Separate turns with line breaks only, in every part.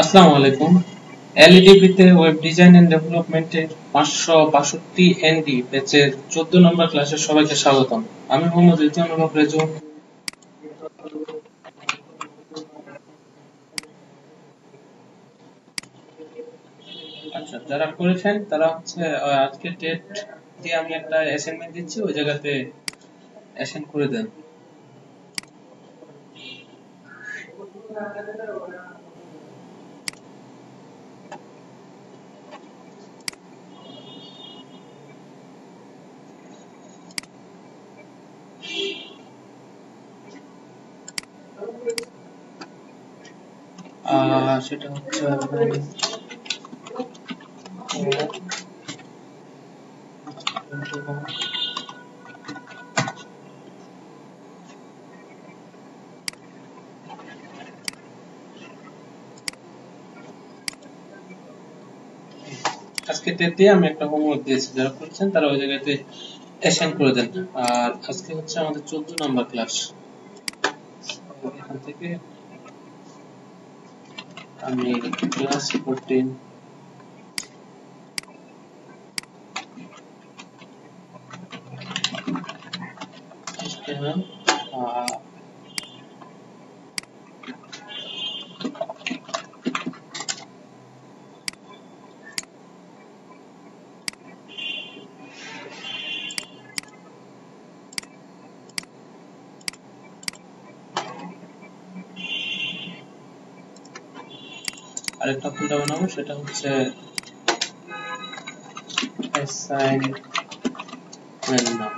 আসসালামু আলাইকুম। এলইডিবিতে web design and ডেভেলপমেন্টের 562 এনডি ব্যাচের 14 নম্বর ক্লাসে সবাইকে স্বাগতম। আমি মোহাম্মদ রিজওয়ানুল হক রেজু। আচ্ছা, যারা করেছেন তারা হচ্ছে আজকে ডেট দিয়ে আমি একটা অ্যাসাইনমেন্ট দিচ্ছি, ওই জায়গাতে অ্যাসাইন করে দেন। সেটা হচ্ছে আজকে ডেট দিয়ে আমি একটা হোমওয়ার্ক দিয়েছি, যারা করেছেন তারা ওই জায়গাতে অ্যাসাইন করে দেন। আর আজকে হচ্ছে আমাদের 14 নম্বর ক্লাস। এখান থেকে আমি ক্লাস 14 HTML, আরেকটা ফোল্ডার বানাবো, সেটা হচ্ছে অ্যাসাইনমেন্ট নাম।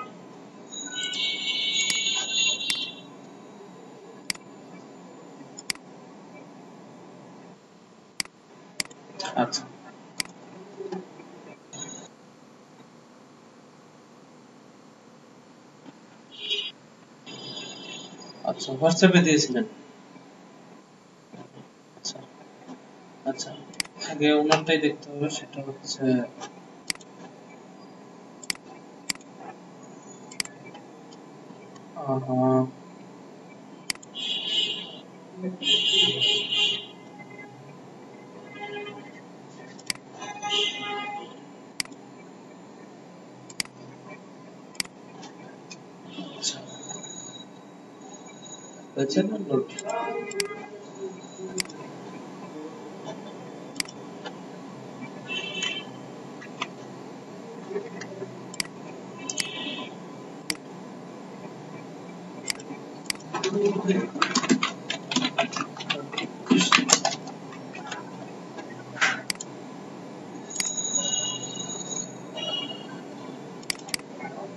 আচ্ছা আচ্ছা, হোয়াটসঅ্যাপে দিয়েছিলেন? আচ্ছা আচ্ছা, আগে ওনারটাই দেখতে হবে, সেটা হচ্ছে আচ্ছা, হয়েছে না নোট?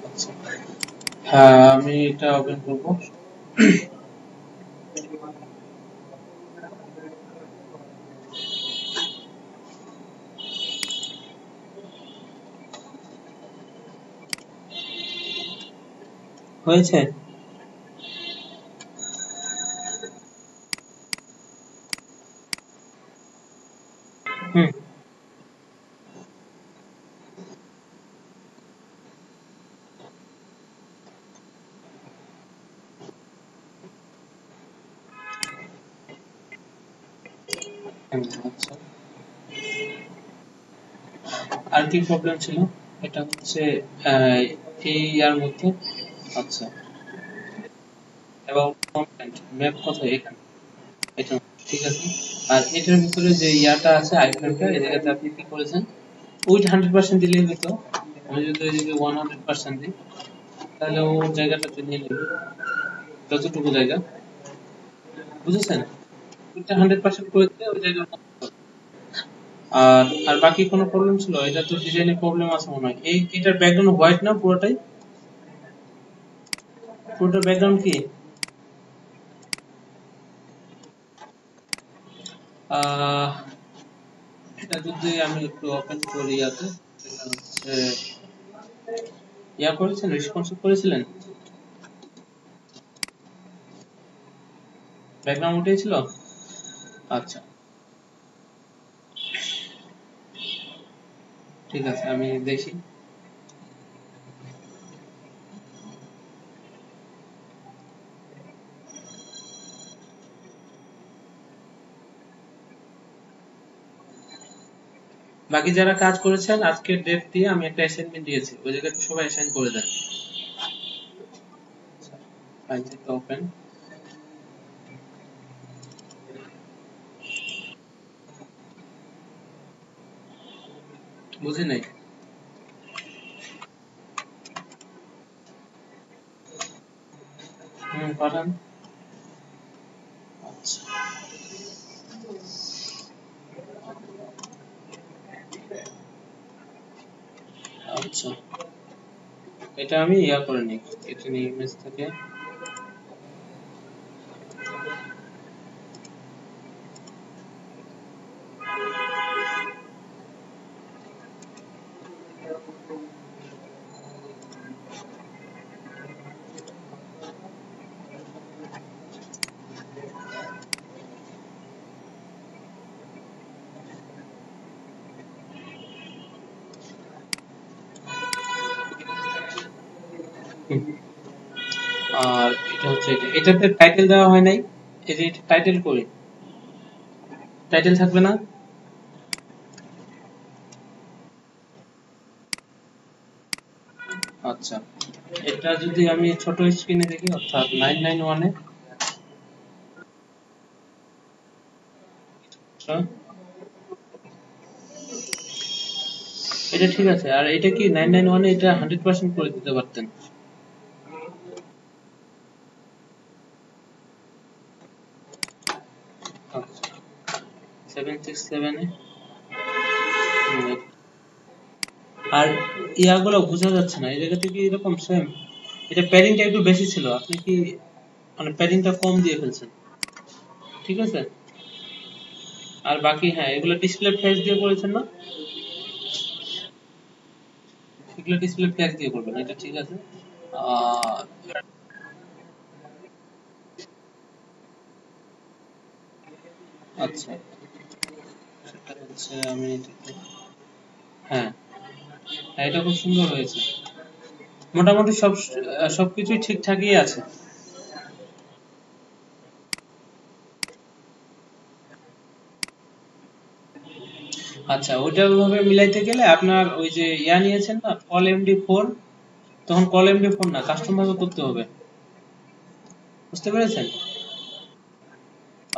আচ্ছা, হ্যাঁ, আমি এটা ওপেন করবো। হয়েছে? হুম। আচ্ছা, আর কি প্রবলেম ছিল? এটা হচ্ছে এই ইয়ার মধ্যে। আচ্ছা, এবং ম্যাপ কোথায়? এখানে, এটা ঠিক আছে। আর এটার ভিতরে যে ইয়াটা আছে, আইকনটা, এই জায়গাতে আপনি কি করেছেন? উইথ 100% দিলেই হতো। আমি যদি ওইদিকে 100% দিই, তাহলে ও জায়গাটাতে নিয়ে নেবে, যতটুকু জায়গা, বুঝেছেন? ওইটা 100% করে দিলে ওই জায়গা। আর আর বাকি কোনো প্রবলেম ছিল? এটা তো ডিজাইনে প্রবলেম আছে মনে হয়। এটার ব্যাকগ্রাউন্ড হোয়াইট না পুরোটাই? পুরোটার ব্যাকগ্রাউন্ড কি? আহ এটা যদি আমি একটু ওপেন করি, ইয়াতে, সেটা হচ্ছে ইয়া করেছেন, রেসপন্সিভ করেছিলেন, ব্যাকগ্রাউন্ড উঠেছিল। আচ্ছা, ঠিক আছে, আমি দেখি। বাকি যারা কাজ করেছেন আজকের ডেট দিয়ে আমি একটা অ্যাসাইনমেন্ট দিয়েছি, ওই জায়গায় সবাই অ্যাসাইন করে দেন। ফাইল থেকে ওপেন। বুঝি নাই। পাঠান। আচ্ছা আচ্ছা, এটা আমি ইয়া করে নিই, এটা নিয়ে ইমেজ থেকে। হুম, আর এটা হচ্ছে এটাতে টাইটেল দেওয়া হয় নাই, এই যে এটা টাইটেল করি, টাইটেল থাকবে না? আচ্ছা, এটা যদি আমি ছোট স্ক্রিনে দেখি, অর্থাৎ 991-এ, আচ্ছা, এটা ঠিক আছে। আর এটা কি 991-এ এটা 100% করে দিতে পারতেন? আচ্ছা, 767-এ। আর ইয়াগুলো বোঝা যাচ্ছে না, এই জায়গা থেকে এরকম সেম। এটা প্যাডিংটা একটু বেশি ছিল, আপনি কি মানে প্যাডিংটা কম দিয়ে ফেলছেন, ঠিক আছে? আর বাকি হ্যাঁ, এগুলো ডিসপ্লে ফ্ল্যাশ দিয়ে করেছেন না? এগুলো ডিসপ্লে ফ্ল্যাশ দিয়ে করবেন, এটা ঠিক আছে। আহ, আচ্ছা, সেটা হচ্ছে আমি হ্যাঁ হ্যাঁ, এটা খুব সুন্দর হয়েছে। মোটামুটি সবকিছুই ঠিকঠাকই আছে। আচ্ছা, ওইটা ওইভাবে মিলাইতে গেলে আপনার ওই যে ইয়া নিয়েছেন না, কল এমডি 4, তখন কল এমডি 4 না, কাস্টম ভাবে করতে হবে, বুঝতে পেরেছেন?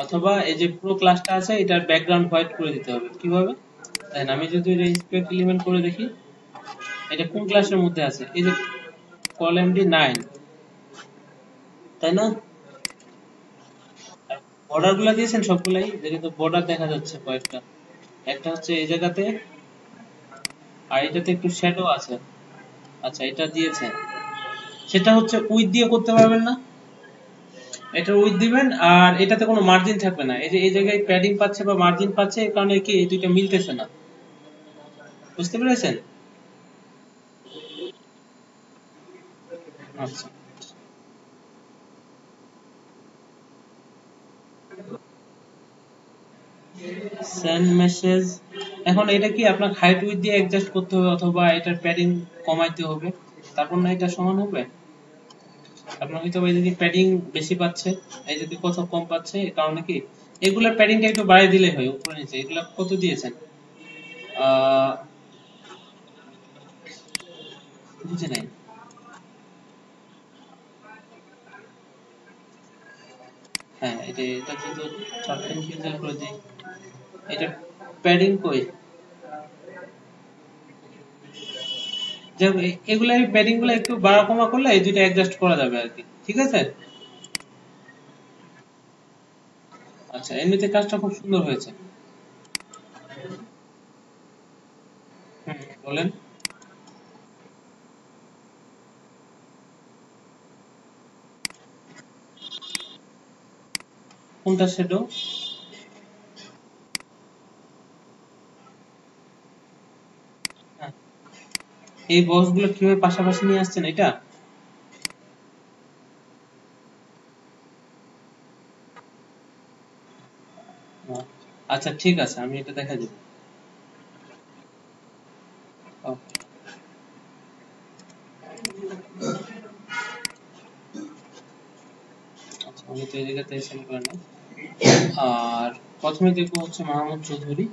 অথবা এই যে পুরো ক্লাসটা আছে এটার ব্যাকগ্রাউন্ড হোয়াইট করে দিতে হবে। কিভাবে দেখেন, আমি যদি এটা ইন্সপেক্ট এলিমেন্ট করে দেখি, এটা কোন ক্লাসের মধ্যে আছে, এই যে কল এমডি 9, তাই না? আর বর্ডার গুলা দিয়েছেন সবগুলাই, যে কিন্তু বর্ডার দেখা যাচ্ছে কয়েকটা, একটা হচ্ছে এই জায়গাতে, আর এটাতে একটু শ্যাডো আছে। আচ্ছা, এটা দিয়েছে, সেটা হচ্ছে উইথ দিয়ে করতে পারবেন না? এটা উইথ দিবেন, আর এটাতে কোনো মার্জিন থাকবে না, এই যে এই জায়গায় প্যাডিং পাচ্ছে বা মার্জিন পাচ্ছে, এই কারণে কি এই দুইটা মিলতেছে না, বুঝতে পেরেছেন? আচ্ছা, সেন্ড মেসেজ, এখন এটা কি আপনার হাইট উইথ দিয়ে অ্যাডজাস্ট করতে হবে, অথবা এটার প্যাডিং কমাইতে হবে, তারপর না এটা সমান হবে? আপনার হয়তো এই যদি প্যাডিং বেশি পাচ্ছে, এই যদি কোথাও কম পাচ্ছে, এই কারণে কি এগুলা প্যাডিংটা একটু বাড়িয়ে দিলে হয়, উপরে নিচে এগুলা কত দিয়েছেন? আহ বুঝে নাই। হ্যাঁ, এটা যদি 13 পিক্সেল করে দিই, এটা প্যাডিং কই? যে এগুলা প্যাডিং গুলো একটু বাড়া কমা করলে এই দুইটা অ্যাডজাস্ট করা যাবে আর কি, ঠিক আছে? আচ্ছা, এমনিতে কাজটা খুব সুন্দর হয়েছে। বলেন। কোনটা শ্যাডো? এই বক্স গুলো কিভাবে পাশাপাশি নিয়ে আসছেন এটা? আহ, আচ্ছা ঠিক আছে, আমি এটা দেখা দিব। Okay, আচ্ছা, আমি তো এই জায়গাতে সেন্ড করে নিই। আর প্রথমে দেখবো হচ্ছে মাহমুদ চৌধুরী।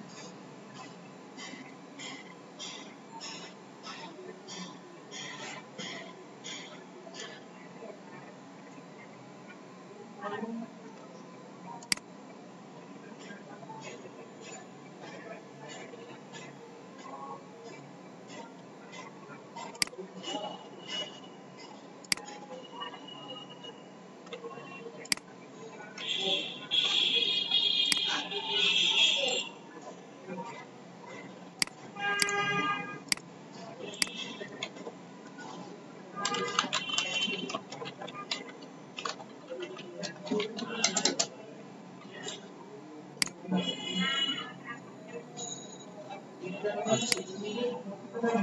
আচ্ছা,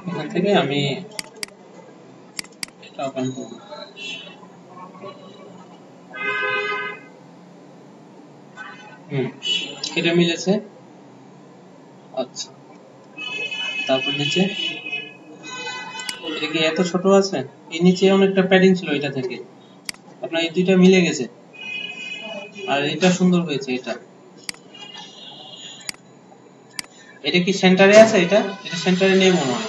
এখান থেকে আমি এটা ওপেন করব। এটা মিলেছে। আচ্ছা, তারপর নিচে এটা কি এত ছোট আছে? এই নিচে অনেকটা প্যাডিং ছিল এটা থেকে, আপনার এই দুইটা মিলে গেছে, আর এটা সুন্দর হয়েছে। এটা এটা কি সেন্টারে আছে? এটা এটা সেন্টারে নেই মনে হয়।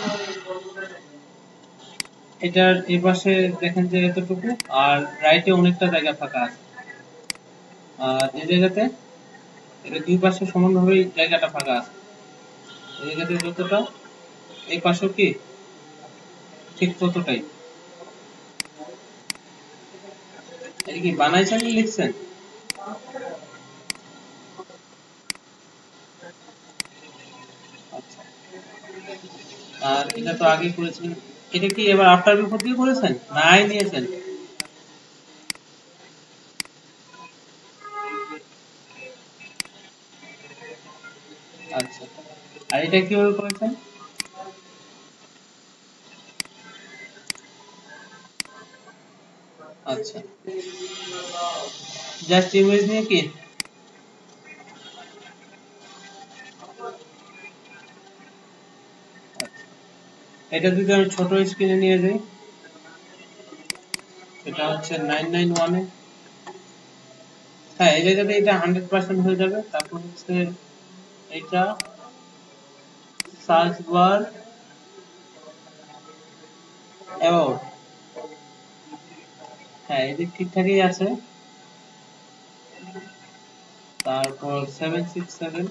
এটার এই পাশে দেখেন যে এতটুকু, আর রাইটে অনেকটা জায়গা ফাঁকা আছে, আর এই জায়গাতে এটা দুই পাশে সমানভাবেই জায়গাটা ফাঁকা আছে। এই জায়গাতে যতটা, এই পাশেও কি ঠিক ততটাই। এটা কি বানাইছেন লিখছেন? আচ্ছা, আর এটা তো আগে করেছিলেন। এটা কি এবার আফটার বিফোর দিয়ে করেছেন না আই নিয়েছেন? আচ্ছা, আর এটা কিভাবে করেছেন? আচ্ছা, জাস্ট ইমেজ নিয়ে কি? আচ্ছা, এটা যদি আমি ছোট স্ক্রিনে নিয়ে যাই, এটা হচ্ছে 991 এ। হ্যাঁ, এই জায়গাতে এটা 100% হয়ে যাবে। তারপর হচ্ছে এটা সার্চ বার অ্যাবাউট, হ্যাঁ এদিক ঠিকঠাকই আছে। তারপর 767,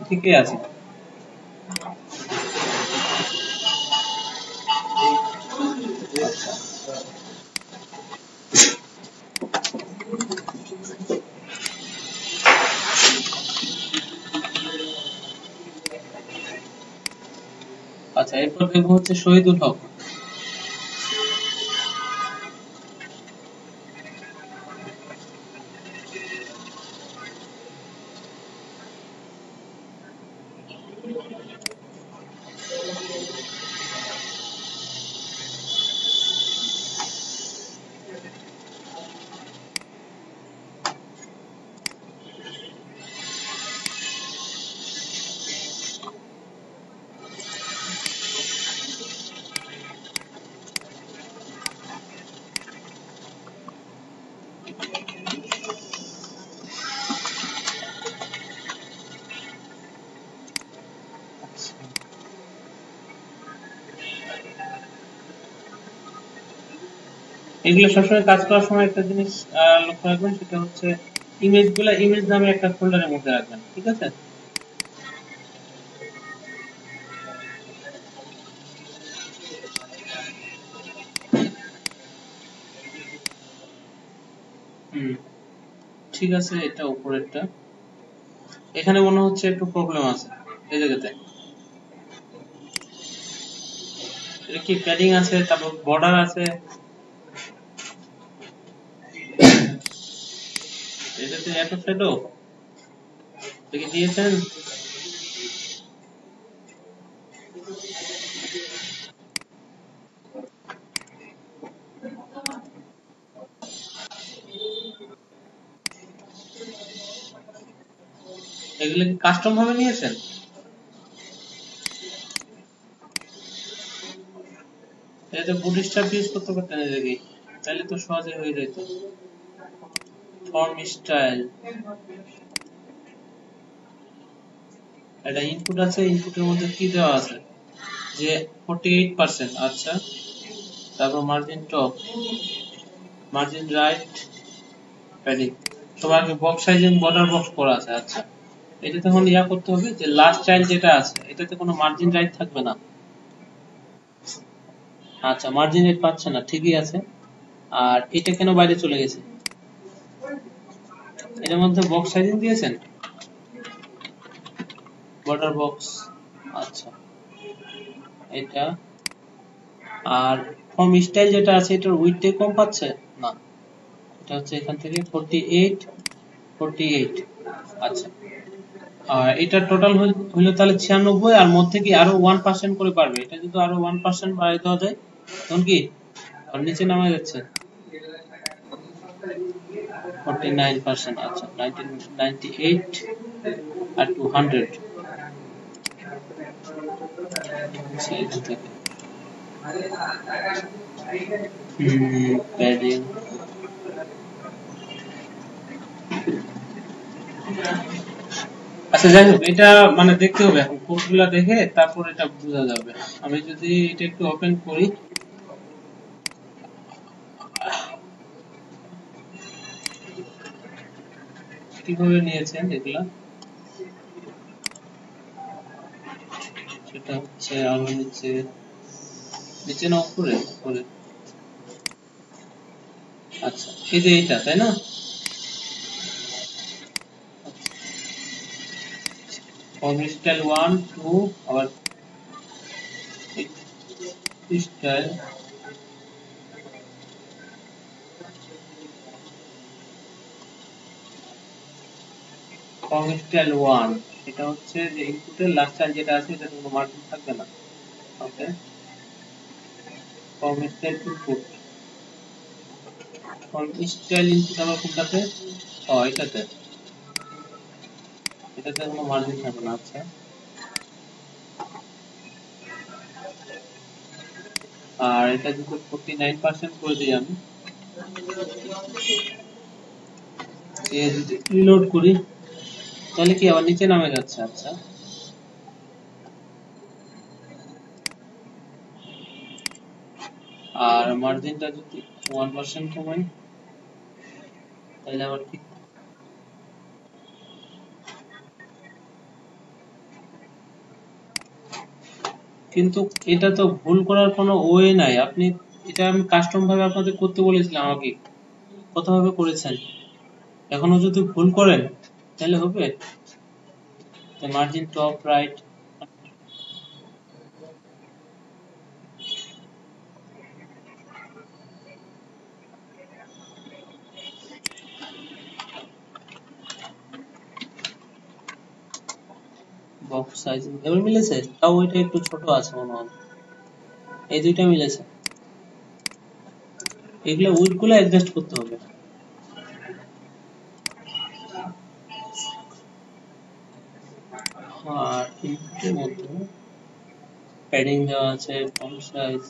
ঠিকই আছে। আচ্ছা, আচ্ছা, এরপর দেখবো হচ্ছে শহীদুল হক। এগুলো সবসময় কাজ করার সময় একটা জিনিস লক্ষ্য রাখবেন, সেটা হচ্ছে ইমেজ গুলা ইমেজ নামে একটা ফোল্ডারের মধ্যে রাখবেন, ঠিক আছে? হুম, ঠিক আছে। এটা উপরেরটা, এখানে মনে হচ্ছে একটু প্রবলেম আছে এই জায়গাতে। এটা কি প্যাডিং আছে, তারপর বর্ডার আছে, এটাতে এত শ্যাডো দেখে দিয়েছেন। এগুলো কি কাস্টম ভাবে নিয়েছেন? এটা বুট স্ট্র্যাপ ইউজ করতে পারতেন এই জায়গায়, তাহলে তো সহজে হয়ে যেত। ফর্ম স্টাইল, এটা ইনপুট আছে, ইনপুটের মধ্যে কি দেওয়া আছে যে 48%। আচ্ছা, তারপর margin top, margin right, padding, তোমার বক্স সাইজিং বর্ডার বক্স করা আছে। আচ্ছা, এটা তখন ইয়া করতে হবে যে লাস্ট চাইল্ড যেটা আছে এটাতে কোনো মার্জিন রাইট থাকবে না। আচ্ছা, মার্জিন রাইট পাচ্ছে না, ঠিকই আছে। আর এটা কেন বাইরে চলে গেছে? এটার মধ্যে বক্স সাইজিং দিয়েছেন, বর্ডার বক্স। আচ্ছা, এটা আর ফর্ম স্টাইল যেটা আছে এটার উইডথে কম পাচ্ছে না, এটা হচ্ছে এখান থেকে 48 48। আচ্ছা, আর এটা টোটাল হইলো তাহলে 96, আর মধ্যে কি আরো 1% করে বাড়বে। এটা যদি আরো 1% বাড়াই দেওয়া যায় তখন কি আর নিচে নামা যাচ্ছে 49%। আচ্ছা, 98 আর 200 সাইজ থেকে প্যাডিং। আচ্ছা, যাই হোক, এটা মানে দেখতে হবে এখন কোডগুলা দেখে তারপর এটা বোঝা যাবে। আমি যদি এটা একটু ওপেন করি, কিভাবে নিয়েছেন এগুলা, সেটা হচ্ছে আরো নিচে, নিচে না উপরে উপরে। আচ্ছা, এই যে এইটা, তাই না? ফর্ম স্টাইল 1 2 আবার স্টাইল ফর্ম স্টাইল 1, এটা হচ্ছে যে ইনপুটের লাস্ট চাইল্ড যেটা আছে এটা কোনো মার্জিন থাকবে না। Okay, form style input, form style input আবার কোনটাতে? ও, এটাতে, এটাতে কোনো মার্জিন থাকবে না। আচ্ছা, আর এটা যদি 49% করে দিই আমি, যদি রিলোড করি তাহলে কি আবার নিচে নামে যাচ্ছে। আচ্ছা, আর মার্জিনটা যদি 1% কমাই তাহলে আবার ঠিক। কিন্তু এটা তো ভুল করার কোনো ওয়ে নাই। আপনি এটা আমি কাস্টম ভাবে আপনাদের করতে বলেছিলাম আমাকে, কতভাবে করেছেন, এখনো যদি ভুল করেন তাহলে হবে? Margin top right, box size এবার মিলেছে, তাও এটা একটু ছোট আছে মনে হয়। এই দুইটা মিলেছে, এগুলো উইড গুলো অ্যাডজাস্ট করতে হবে। আর ইনপুটের মধ্যে প্যাডিং দেওয়া আছে, font size,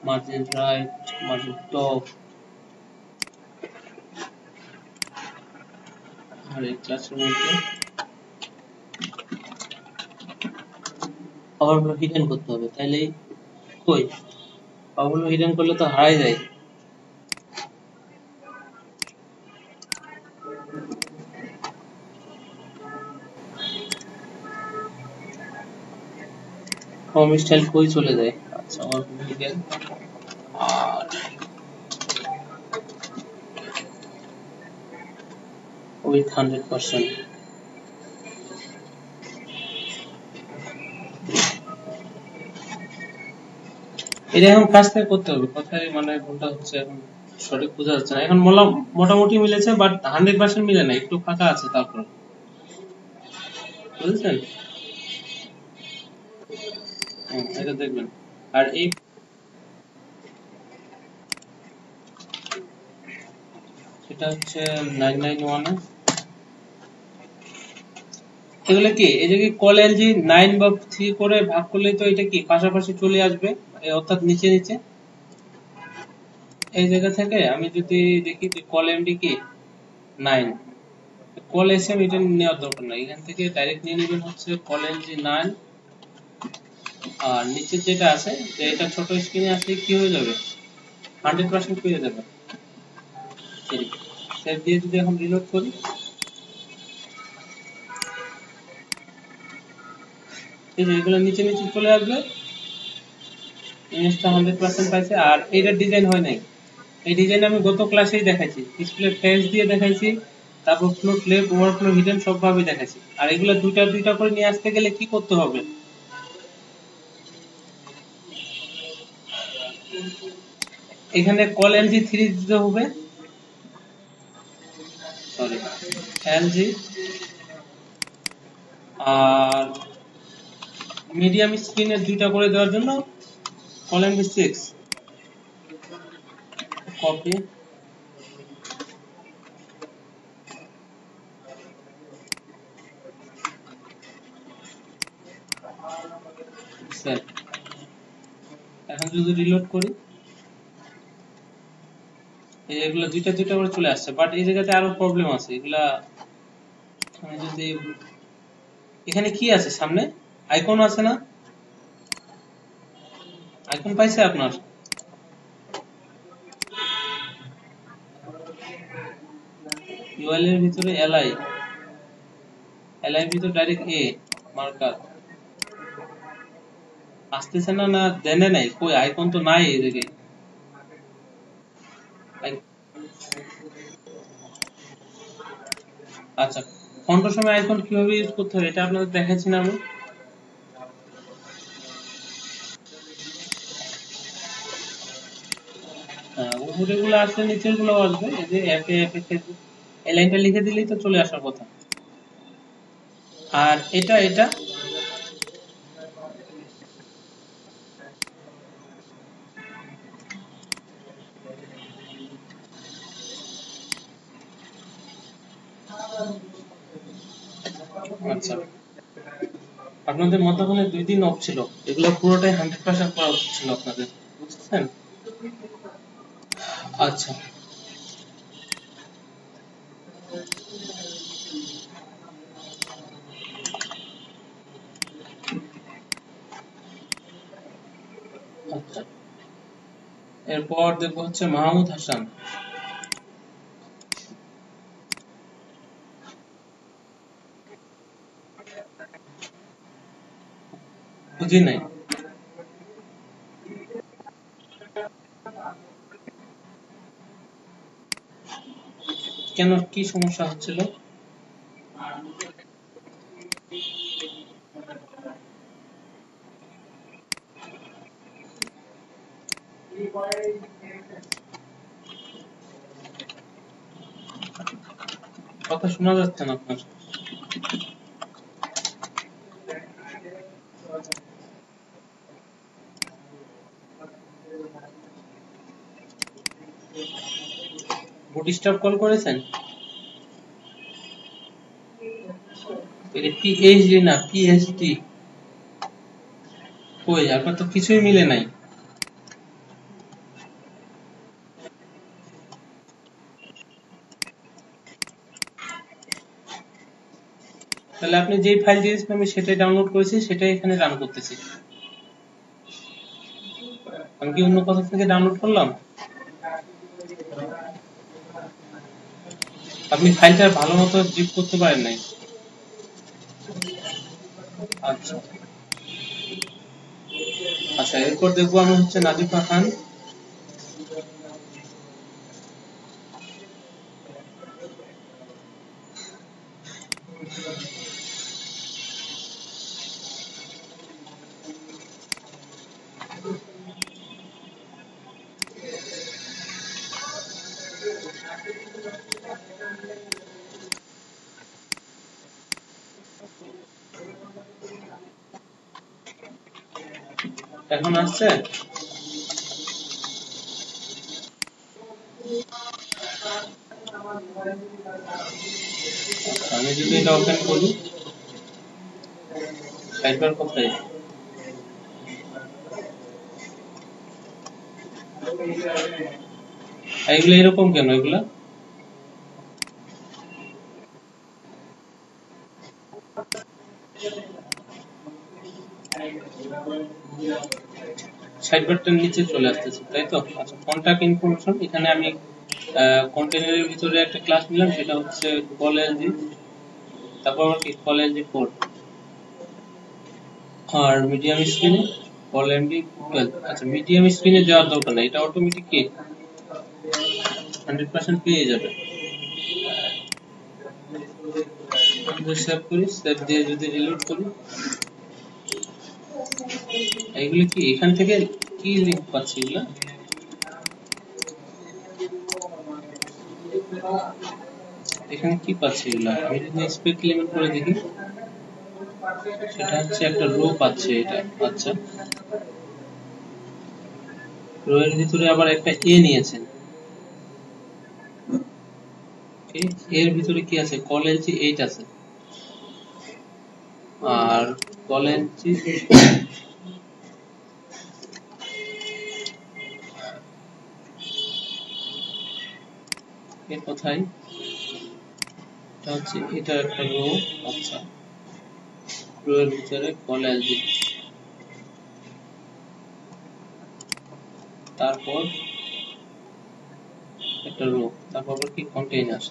margin right, margin top, আর এই ক্লাসের মধ্যে পাওয়ারগুলো হিডেন করতে হবে। তাইলে কই পাওয়ারগুলো হিডেন করলে তো হারাই যায়। ফর্ম স্টাইল কই চলে যায়। আচ্ছা, আমার হিডেন আর উইথ 100%। এটা এখন কাজ থেকে করতে হবে, কথাই মানে ভুলটা হচ্ছে এখন সঠিক বোঝা যাচ্ছে না। এখন মোটামুটি মিলেছে, বাট 100% মিলে না, একটু ফাঁকা আছে। তারপর বুঝেছেন? এটা দেখবেন। আর এই সেটা হচ্ছে 991 এ, এগুলো কি এই যে কি কল এলজি 9 বা 3 করে ভাগ করলে তো এটা কি পাশাপাশি চলে আসবে, অর্থাৎ নিচে নিচে। এই জায়গা থেকে আমি যদি দেখি যে কল এমডি কি 9, কল এসএম এটা নেওয়ার দরকার নাই, এখান থেকে ডাইরেক্ট নিয়ে নেবেন হচ্ছে কল এলজি 9। আর নিচে যেটা আছে যে এটা ছোট স্ক্রিনে আসলে কি হয়ে যাবে, 100% পেয়ে যাবে। সেভ দিয়ে যদি এখন রিলোড করি এই যে এগুলো নিচে নিচে চলে আসবে, ইমেজটা 100% পাইছে। আর এইটা ডিজাইন হয় নাই, এই ডিজাইন আমি গত ক্লাসেই দেখাইছি, ডিসপ্লে ফেস দিয়ে দেখাইছি, তারপর ফ্লোট লেফট ওভারফ্লো হিডেন সবভাবে দেখাইছি। আর এগুলো দুইটা দুইটা করে নিয়ে আসতে গেলে কি করতে হবে, এখানে কল এলজি 3 দিতে হবে, সরি এলজি, আর মিডিয়াম স্ক্রিনের দুইটা করে দেওয়ার জন্য কল এলজি 6, কপি সেভ। এখন যদি রিলোড করি, এগুলা দুইটা দুইটা করে চলে আসছে, বাট এই জায়গাতে আরো প্রবলেম আছে। এগুলা যদি এখানে কি আছে, সামনে আইকন আছে না, আইকন পাইছে আপনার, ইউআইএল এর ভিতরে এলআই, এলআই ভিতরে ডাইরেক্ট এ মার্কার আসতেছে না, না দেনে নাই, কই আইকন তো নাই এই জায়গায়। আচ্ছা, ফন্টের সময় আইকন কিভাবে ইউজ করতে হয় এটা আপনাদের দেখাচ্ছি না আমি। উপরে গুলো আসলে নিচের গুলো আসবে, এই যে এফে এফে ফেসবুক, এই লাইনটা লিখে দিলেই তো চলে আসার কথা। আর এটা এটা আচ্ছা, আপনাদের মধ্যখানে 2 দিন অফ ছিল, এগুলো পুরোটাই 100% করা উচিত ছিল আপনাদের, বুঝছেন? আচ্ছা, আচ্ছা, এরপর দেখবো হচ্ছে মাহমুদ হাসান, বুঝি নাই কেন, কি সমস্যা হচ্ছিল? কথা শোনা যাচ্ছে না আপনার। বুটস্ট্র্যাপ কল করেছেন? এটা পিএইচডি না পিএইচডি, কই আপনার তো কিছুই মিলে নাই। তাহলে আপনি যেই ফাইল দিয়েছেন আমি সেটাই ডাউনলোড করেছি, সেটাই এখানে রান করতেছি। আমি কি অন্য কোথাও থেকে ডাউনলোড করলাম? আপনি ফাইলটা ভালো মতো জিপ করতে পারেন নাই। আচ্ছা আচ্ছা, এরপর দেখবো আমি হচ্ছে নাজিফা খান, এখন আসছে? আমি যদি এটা ওপেন করি, সাইডবার কোথায়? এগুলো এরকম কেন এগুলা? সাইডবারটার নিচে চলে আসতেছে, তাই তো? আচ্ছা, কন্টাক্ট ইনফরমেশন, এখানে আমি কন্টেনারের ভিতরে একটা ক্লাস নিলাম, সেটা হচ্ছে কল এলজি, তারপর কি কল এলজি 4। আর মিডিয়াম স্ক্রিনে কল এমডি 12। আচ্ছা মিডিয়াম স্ক্রিনে যাওয়ার দরকার নাই, এটা অটোমেটিক কি 100% পেয়ে যাবে। সেভ করি, সেভ দিয়ে যদি রিলোড করি, এইগুলো কি এখান থেকে কি লিংক পাচ্ছি? এগুলা এখানে কি পাচ্ছি? এগুলা আমি যদি স্পেক লিমিট করে দেখি, সেটা হচ্ছে একটা রো পাচ্ছে এটা। আচ্ছা রো এর ভিতরে আবার একটা এ নিয়েছেন, এর ভিতরে কি আছে? কল এলসি 8 আছে, আর কল এলসি এর কোথায়? এটা হচ্ছে এটা একটা রো। আচ্ছা রো এর ভিতরে কল এলসি, তারপর একটা রো, তারপর কি কন্টেইনার,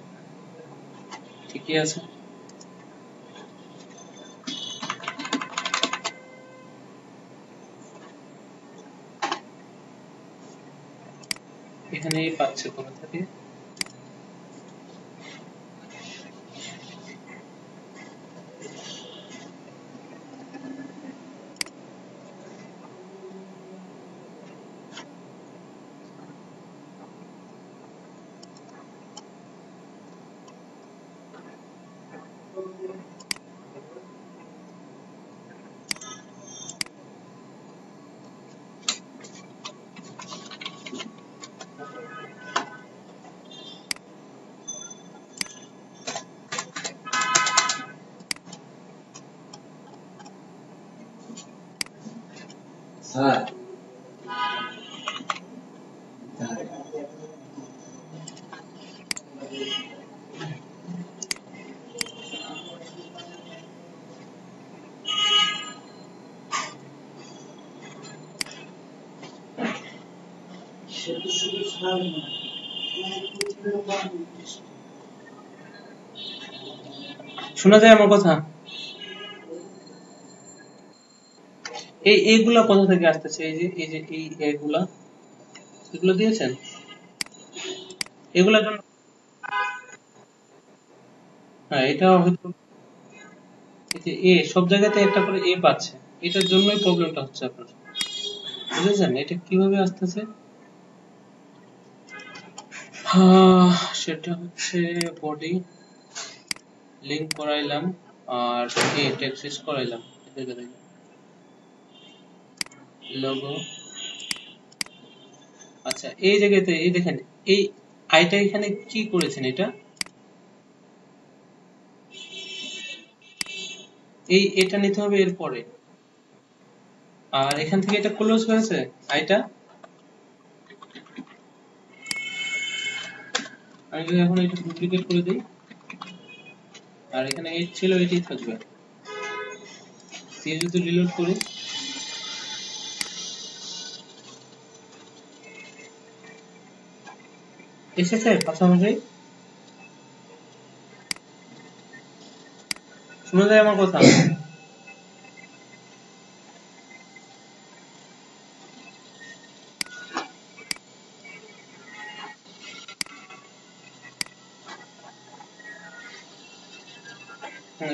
ঠিকই আছে। এখানে পাচ্ছে কোথা থেকে?
স্যার
শোনা যায় আমার কথা? এইগুলা কোথা থেকে আসতেছে? এই যে এগুলা, এগুলো দিয়েছেন, এগুলার জন্য হ্যাঁ এটা হয়তো এই যে এ সব জায়গাতে একটা করে এ পাচ্ছে, এটার জন্যই প্রবলেমটা হচ্ছে আপনার, বুঝেছেন? এটা কিভাবে আসতেছে? সেটা হচ্ছে বডি লিংক করাইলাম আর এ টেক্সট করাইলাম, লোগো। আচ্ছা এই জায়গাতে এই দেখেন, এই আইটা এখানে কি করেছেন? এটা নিতে হবে এরপরে, আর এখান থেকে এটা ক্লোজ হয়েছে আইটা। আমি যদি এখন এটা ডুপ্লিকেট করে দিই, আর এখানে 8 ছিল, এটাই থাকবে। দিয়ে যদি রিলোড করি, এসেছে পাশাপাশি। শোনা যায় আমার কথা?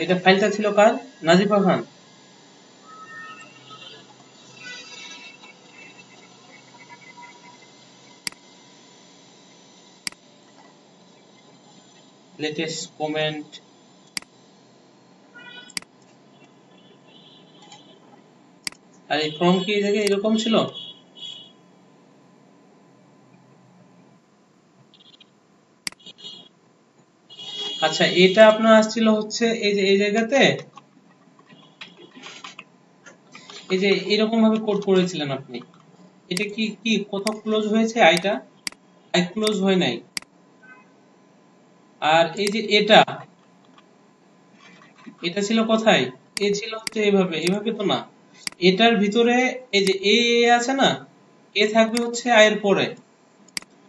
এটা ফাইলটা ছিল কার? নাজিফা খান। লেটেস্ট কমেন্ট, আর এই ফর্ম কি এই জায়গায় এরকম ছিল? আচ্ছা এটা আপনার আসছিল হচ্ছে এই যে এই জায়গাতে, এই যে এরকম ভাবে কোড করেছিলেন আপনি। এটা কি কি কোথাও ক্লোজ হয়েছে আইটা? আই ক্লোজ হয় নাই। আর এই যে এটা ছিল কোথায়? এ ছিল হচ্ছে এইভাবে, এইভাবে তো না। এটার ভিতরে এই যে এ আছে না, এ থাকবে হচ্ছে আয়ের পরে,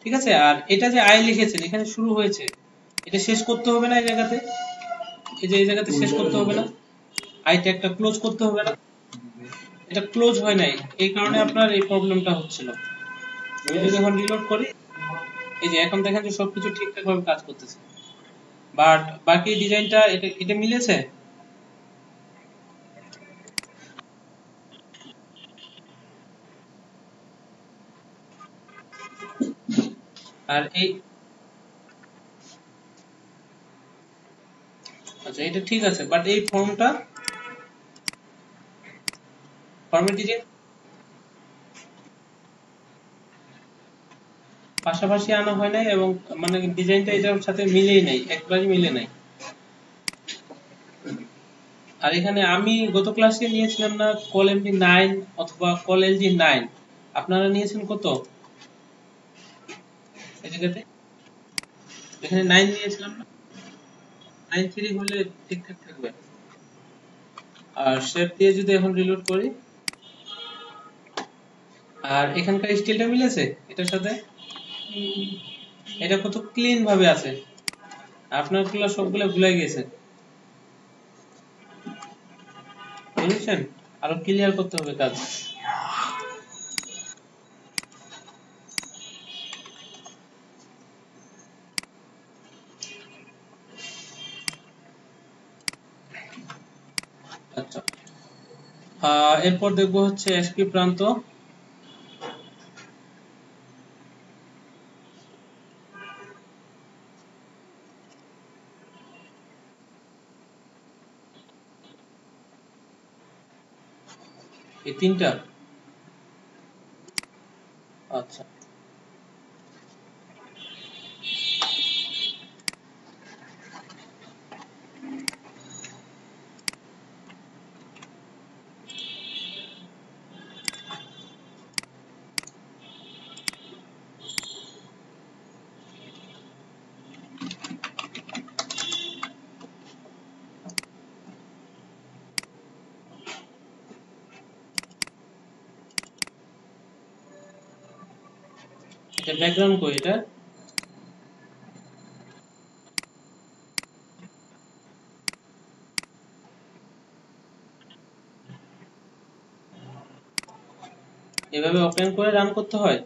ঠিক আছে? আর এটা যে আয় লিখেছেন এখানে শুরু হয়েছে, এটা শেষ করতে হবে না এই জায়গাতে? এই যে এই জায়গাতে শেষ করতে হবে না? আই ট্যাগটা ক্লোজ করতে হবে না? এটা ক্লোজ হয় নাই, এই কারণে আপনার এই প্রবলেমটা হচ্ছিল। আমি যদি এখন রিলোড করি, এই যে এখন দেখেন যে সবকিছু ঠিকঠাক ভাবে কাজ করতেছে, বাট বাকি ডিজাইনটা এটা এটা মিলেছে। আর এই আচ্ছা এটা ঠিক আছে, বাট এই ফর্মের ডিজাইন পাশাপাশি আনা হয় নাই, এবং মানে ডিজাইনটা এটার সাথে মিলেই নাই, একবারই মিলে নাই। আর এখানে আমি গত ক্লাসে নিয়েছিলাম না কল এমডি 9 অথবা কল এলজি 9, আপনারা নিয়েছেন কত এই জায়গাতে? এখানে 9 নিয়েছিলাম না, 9 3 হলে ঠিকঠাক থাকবে। আর শেপ দিয়ে যদি এখন রিলোড করি, আর এখানকার স্টিলটা মিলেছে এটার সাথে, এটা কত ক্লিন ভাবে আছে, আপনার গুলো সবগুলো ভুলে গেছে, বুঝেছেন? আরো ক্লিয়ার করতে হবে কাজ। আচ্ছা, এরপর দেখবো হচ্ছে এসপি প্রান্ত। এই তিনটা, আচ্ছা এটা ব্যাকগ্রাউন্ড কই এটা? এভাবে ওপেন করে রান করতে হয়?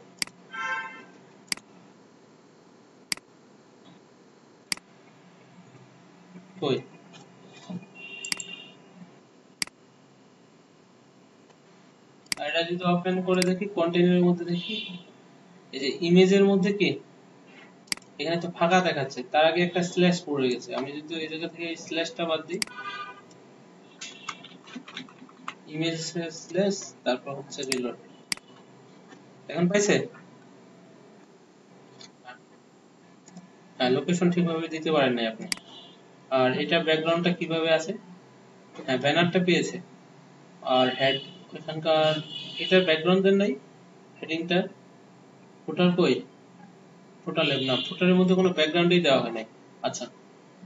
কই, আর এটা যদি ওপেন করে দেখি কন্টেইনারের মধ্যে দেখি, এই যে ইমেজের মধ্যে কি এখানে তো ফাঁকা দেখাচ্ছে, তার আগে একটা স্ল্যাশ পড়ে গেছে। আমি যদি এই জায়গা থেকে এই স্ল্যাশটা বাদ দিই, ইমেজ স্ল্যাশ তারপর হচ্ছে রিলোড, এখন পাইছে? হ্যাঁ, লোকেশন ঠিকভাবে দিতে পারেন নাই আপনি। আর এটা ব্যাকগ্রাউন্ডটা কিভাবে আছে? হ্যাঁ, ব্যানারটা পেয়েছে। আর হেড এখানকার, এটা ব্যাকগ্রাউন্ড দেন নাই, হেডিংটা ফুটার কই, ফুটার লেব না, ফুটারের মধ্যে কোনো ব্যাকগ্রাউন্ডই দেওয়া হয় নাই। আচ্ছা,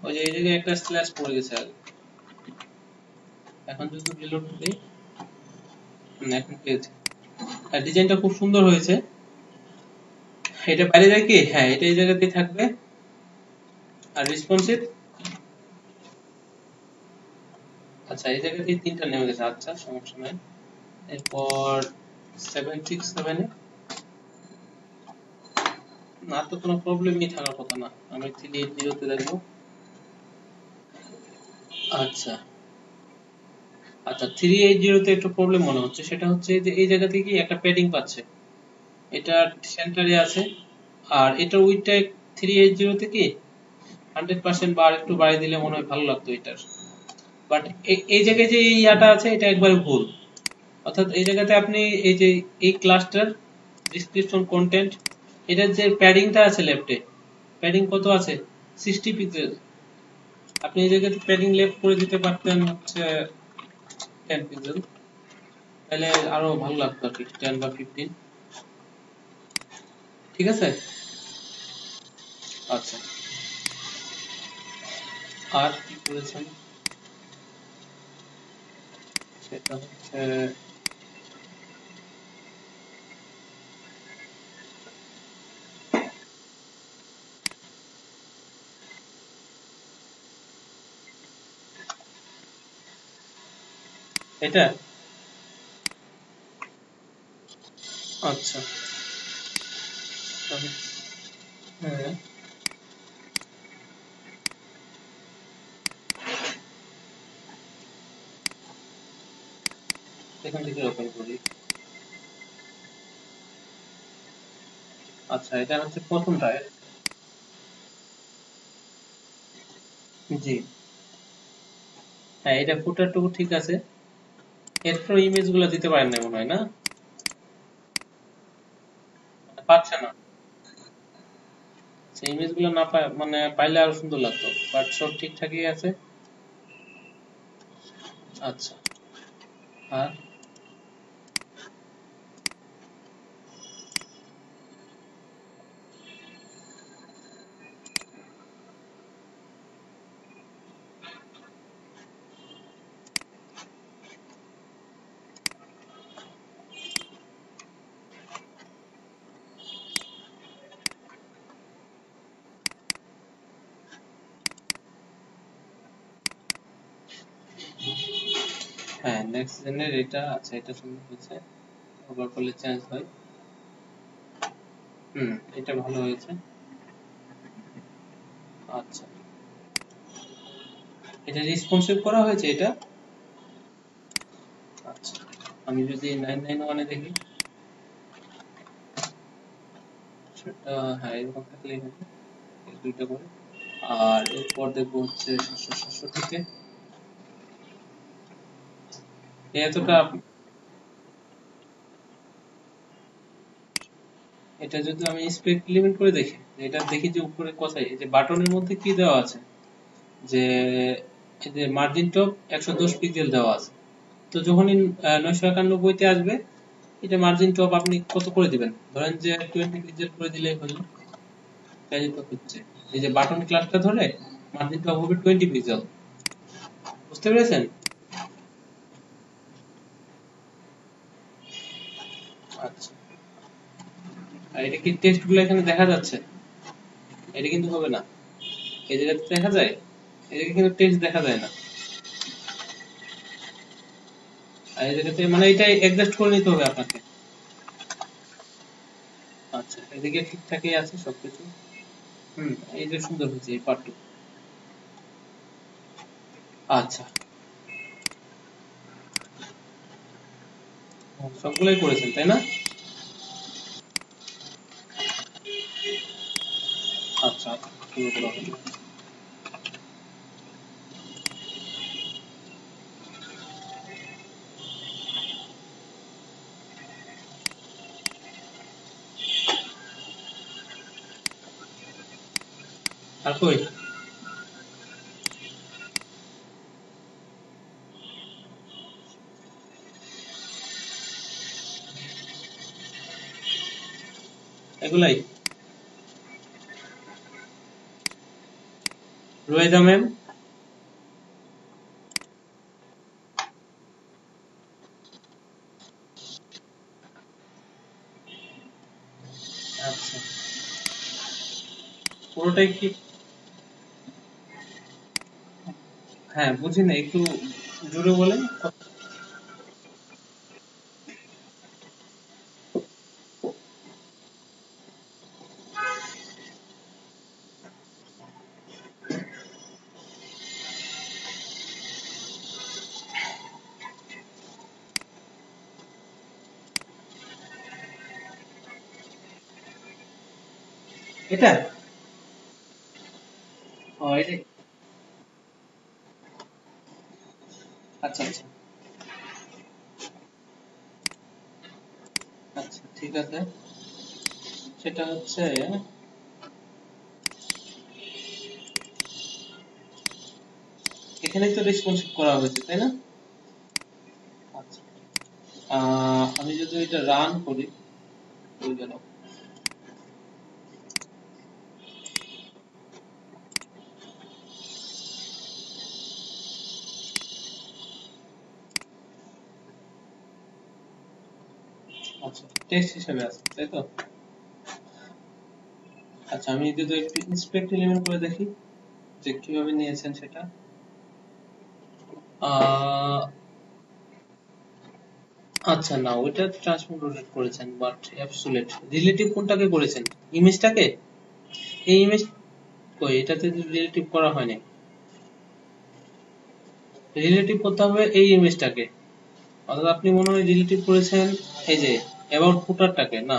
ওই যে এই জায়গায় একটা স্ল্যাশ পড়ে গেছে আগে। এখন যদি রিলোড দিই, এখন পেয়েছে। আর ডিজাইনটা খুব সুন্দর হয়েছে। এটা বাইরে যায় কি, হ্যাঁ এটা এই জায়গাতেই থাকবে। আর রেসপন্সিভ, আচ্ছা এই জায়গাতেই তিনটা নেমে গেছে, আচ্ছা সমস্যা নাই। এরপর 767 এ না, তো কোনো প্রবলেমই থাকার কথা না, আমি 380 তে দেখবো। আচ্ছা আচ্ছা, 380 তে একটু প্রবলেম মনে হচ্ছে, সেটা হচ্ছে যে এই জায়গা থেকে একটা প্যাডিং পাচ্ছে, এটা সেন্টারে আছে। আর এটা উইথটা 380 তে কি 100% বার একটু বাড়িয়ে দিলে মনে হয় ভালো লাগতো এটার। বাট এই জায়গায় যে এই ইয়াটা আছে এটা একবারে ভুল। অর্থাৎ এই জায়গাতে আপনি এই যে এই ক্লাস্টার ডিসক্রিপশন কন্টেন্ট, এটার যে প্যাডিংটা আছে লেফটে, প্যাডিং কত আছে 60 পিক্সেল, আপনি এই জায়গাতে প্যাডিং লেফট করে দিতে পারতেন হচ্ছে 10 পিক্সেল, তাহলে আরো ভালো লাগতো আর কি, 10 বা 15। ঠিক আছে, আচ্ছা। আর কি করেছেন সেটা হচ্ছে এটা, আচ্ছা, তাহলে হ্যাঁ, এখান থেকে ওপেন করি। আচ্ছা, এটা হচ্ছে প্রথমটা। জি, হ্যাঁ, এটা ফুটারটুকু ঠিক আছে। এরপর ইমেজ গুলো দিতে পারেন না মনে হয়, না? মানে পাচ্ছে না। সেই ইমেজ গুলো না মানে পাইলে আরো সুন্দর লাগতো, বাট সব ঠিকঠাকই আছে। আচ্ছা, আর হ্যাঁ, নেক্সট জেনের এটা, আচ্ছা, এটা সুন্দর হয়েছে। ওভার করলে চেঞ্জ হয়। হুম, এটা ভালো হয়েছে। আচ্ছা, এটা রেসপন্সিভ করা হয়েছে এটা। আচ্ছা, আমি যদি 991 এ দেখি, সেটা হ্যাঁ এরকম থাকলেই হবে। এই দুইটা করে। আর এরপর দেখবো হচ্ছে 767 থেকে এতটা। এটা যদি আমি স্পেক লিমিট করে দেখি, এটা দেখি যে উপরে কোথায় এই যে বাটনের মধ্যে কি দেওয়া আছে, যে এই যে মার্জিন টপ 110 পিক্সেল দেওয়া আছে। তো যখনই 991 তে আসবে, এটা মার্জিন টপ আপনি কত করে দিবেন? ধরেন যে 20 পিক্সেল করে দিলেই হলো। তাই তো হচ্ছে, এই যে বাটন ক্লাসটা ধরে মার্জিন টপ হবে 20 পিক্সেল। বুঝতে পেরেছেন? আচ্ছা, আর এটা কি টেক্সট গুলো এখানে দেখা যাচ্ছে? এটা কিন্তু হবে না। এই জায়গাতে দেখা যায়, এই জায়গায় কিন্তু টেক্সট দেখা যায় না। আর এই জায়গাতে মানে এটা অ্যাডজাস্ট করে নিতে হবে আপনাকে। আচ্ছা, এদিকে ঠিকঠাকই আছে সবকিছু। হুম, এই যে সুন্দর হয়েছে এই পার্টটুকু। আচ্ছা, সবগুলোই করেছেন তাই না? আচ্ছা, আচ্ছা, শুরু করা হলো। আর কই? এগুলাই? রুয়েদা ম্যাম? আচ্ছা, পুরোটাই কি? হ্যাঁ, বুঝি না, একটু জোরে বলেন। এটা? ও, এটাই। আচ্ছা, আচ্ছা, আচ্ছা, ঠিক আছে। সেটা হচ্ছে, এখানেই তো রেসপন্সিভ করা হয়েছে তাই না? আচ্ছা, আমি যদি এটা রান করি, হয়ে গেল। আচ্ছা, টেক্সট হিসেবে আছে তাই তো? আচ্ছা, আমি যদি একটু ইন্সপেক্ট এলিমেন্ট করে দেখি যে কিভাবে নিয়েছেন সেটা। আহ, আচ্ছা, না ওইটা ট্রান্সফর্ম রোটেট করেছেন, বাট অ্যাবসোলিউট রিলেটিভ কোনটাকে করেছেন? ইমেজটাকে? এই ইমেজ কই, এটাতে রিলেটিভ করা হয়নি। রিলেটিভ করতে হবে এই ইমেজটাকে। অর্থাৎ আপনি মনে হয় রিলেটিভ করেছেন এই যে অ্যাবাউট ফুটারটাকে। না,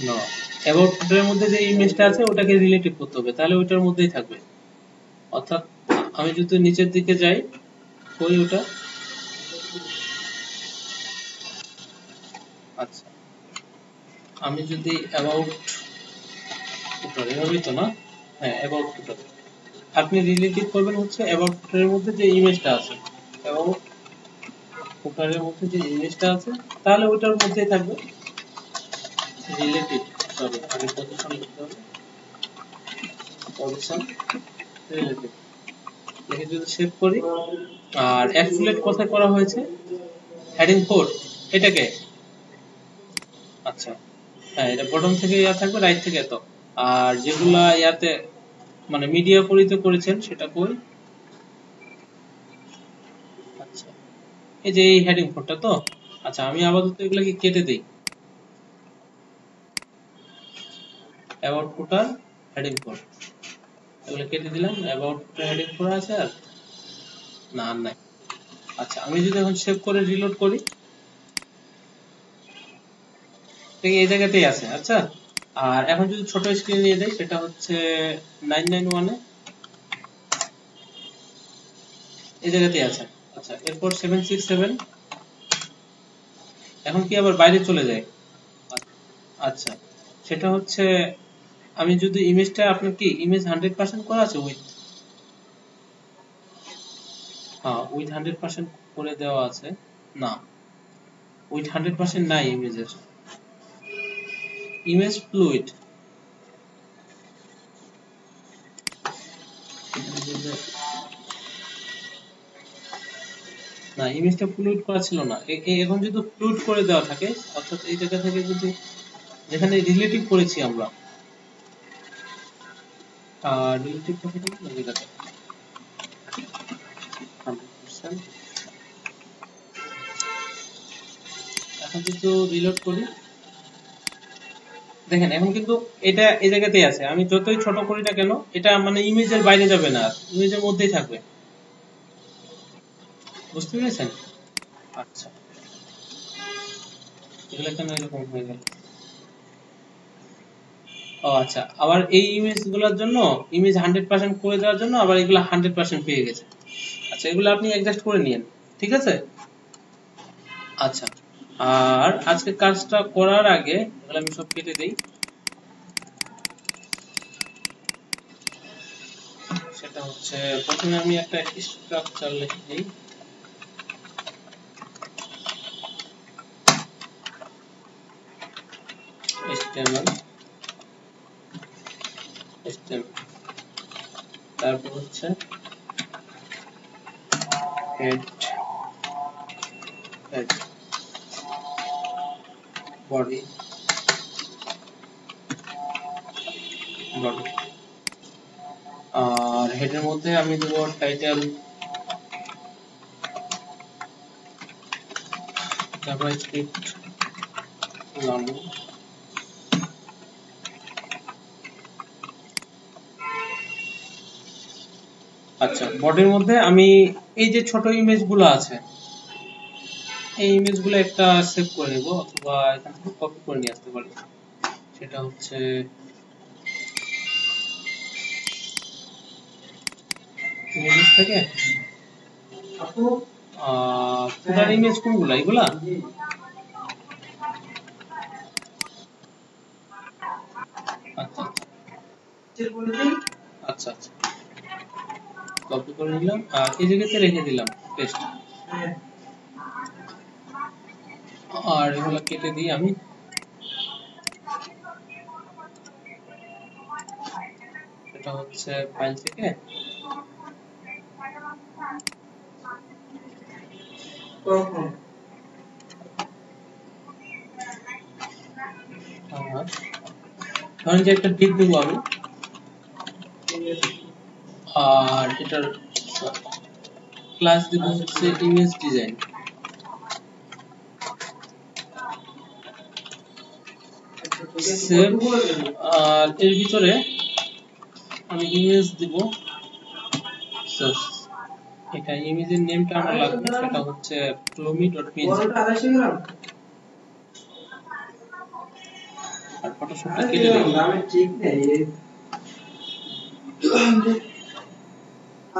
না, অ্যাবাউট ফুটারের মধ্যে যে ইমেজটা আছে ওটাকে রিলেটিভ করতে হবে, তাহলে ওইটার মধ্যেই থাকবে। অর্থাৎ আমি যদি নিচের দিকে যাই, কই ওটা? আচ্ছা, আমি যদি অ্যাবাউট ফুটার, এভাবেই তো না? হ্যাঁ, অ্যাবাউট ফুটার। আপনি রিলেটিভ করবেন হচ্ছে অ্যাবাউট ফুটারের মধ্যে যে ইমেজটা আছে, অ্যাবাউট ফুটারের মধ্যে যে ইমেজটা আছে, তাহলে ওইটার মধ্যেই থাকবে রিলেটিভ। সরি, আগে পজিশন লিখতে হবে, পজিশন রিলেটিভ লিখে যদি সেভ করি। আর অ্যাফিলিয়েট কোথায় করা হয়েছে? হেডিং 4 এটাকে। আচ্ছা, হ্যাঁ, এটা বটম থেকে ইয়া থাকবে, রাইট থেকে এত। আর যেগুলা ইয়াতে মানে মিডিয়া পরিতে করেছেন সেটা কই? আচ্ছা, এই যে এই হেডিং 4টা তো। আচ্ছা, আমি আপাতত এগুলাকে কেটে দেই। অ্যাবাউট ফুটার হেডিং 4 এগুলো কেটে দিলাম। অ্যাবাউট হেডিং 4 আছে আর? না, আর নাই। আচ্ছা, আমি যদি এখন সেভ করে রিলোড করি, ঠিক এই জায়গাতেই আছে। আচ্ছা, আর এখন যদি ছোট স্ক্রিন নিয়ে যাই, সেটা হচ্ছে 991 এ, এই জায়গাতেই আছে। আচ্ছা, এরপর 767, এখন কি আবার বাইরে চলে যায়? আচ্ছা, সেটা হচ্ছে আমি যদি ইমেজটা, আপনার কি ইমেজ 100% করা আছে উইথ? হ্যাঁ, উইথ 100% করে দেওয়া আছে। না, উইথ 100% নাই ইমেজের। ইমেজ ফ্লুইড, না ইমেজটা ফ্লুইড করা ছিল না। এখন যদি ফ্লুইড করে দেওয়া থাকে, অর্থাৎ এই জায়গা থেকে যদি, যেখানে রিলেটিভ করেছি আমরা, রিলেটিভ কোথায় না জায়গাটা 100%। এখন যদি রিলোড করি, দেখেন এখন কিন্তু এটা এই জায়গাতেই আছে। আমি যতই ছোট করি না কেন, এটা মানে ইমেজের বাইরে যাবে না, ইমেজের মধ্যেই থাকবে। বুঝতে পেরেছেন? আচ্ছা, এগুলো কেন এরকম হয়ে গেল? ও আচ্ছা, আবার এই ইমেজ গুলোর জন্য, ইমেজ 100% করে দেওয়ার জন্য আবার এগুলো 100% পেয়ে গেছে। আচ্ছা, এগুলো আপনি অ্যাডজাস্ট করে নিয়েন, ঠিক আছে? আচ্ছা, আর আজকে কাজটা করার আগে এগুলো আমি সব কেটে দেই। সেটা হচ্ছে প্রথমে আমি একটা স্ট্রাকচার লিখে দিই। HTML, তারপর হচ্ছে হেড, বডি, আর হেডের মধ্যে আমি দেবো টাইটেল, জাভাস্ক্রিপ্ট লার্নিং। আচ্ছা, বডির মধ্যে আমি এই যে ছোট ইমেজ গুলো আছে, এই ইমেজ গুলো একটা সেভ করে নেব, অথবা এখান থেকে কপি করে নিয়ে আসতে পারি। সেটা হচ্ছে ইমেজ থেকে পুরার ইমেজ কোনগুলা? এগুলা? আচ্ছা, আচ্ছা, আচ্ছা, কপি করে নিলাম আর এই জায়গাতে রেখে দিলাম পেস্ট। আর এগুলা কেটে দিই আমি। এটা হচ্ছে ফাইল থেকে ধরেন যে একটা পিক দেবো আমি, আর এটার ক্লাস দেবো হচ্ছে ইমেজ ডিজাইন। সেভ। আর এর ভিতরে আমি ইমেজ দিব। এটা ইমেজের নেমটা আমার লাগবে, সেটা হচ্ছে plomi.png। আর ফটোশপটা কেটে দেব। ঠিক নেই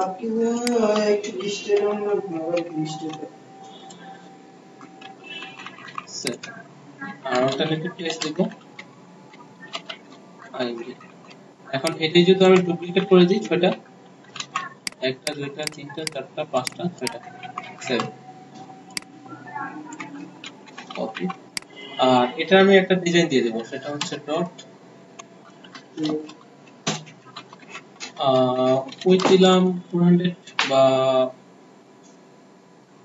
आपकी वो एक लिस्टेड ऑन लिस्टेड সেট। আর অল্টারনেটিভ টেক্সট দেব আইএমডি। এখন এটাই যদি আমি ডুপ্লিকেট করে দিই, ছয়টা, একটা দুইটা তিনটা চারটা পাঁচটা ছয়টা, সেভ। কপি। আর এটা আমি একটা ডিজাইন দিয়ে দেব, সেটা হচ্ছে ডট উইথ দিলাম 400 বা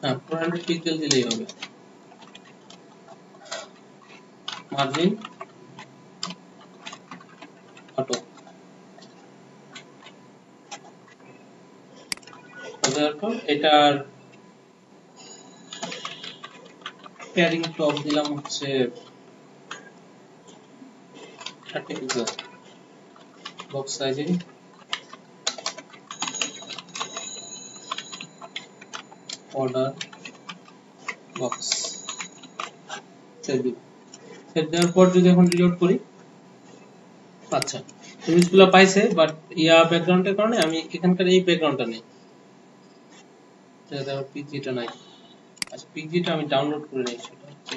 400 পিক্সেল দিলেই হবে। Margin auto. তারপর এটার প্যাডিং টপ দিলাম হচ্ছে 30 pixel. Box sizing order box. Save দিব। সেভ দেওয়ার পর যদি এখন রিলোড করি, আচ্ছা ইমেজগুলো পাইছে, বাট ব্যাকগ্রাউন্ডের কারণে আমি এখানকার এই ব্যাকগ্রাউন্ডটা নেই, সেটা পিজিটা নাই। আচ্ছা পিজিটা আমি ডাউনলোড করে নিই, সেটা হচ্ছে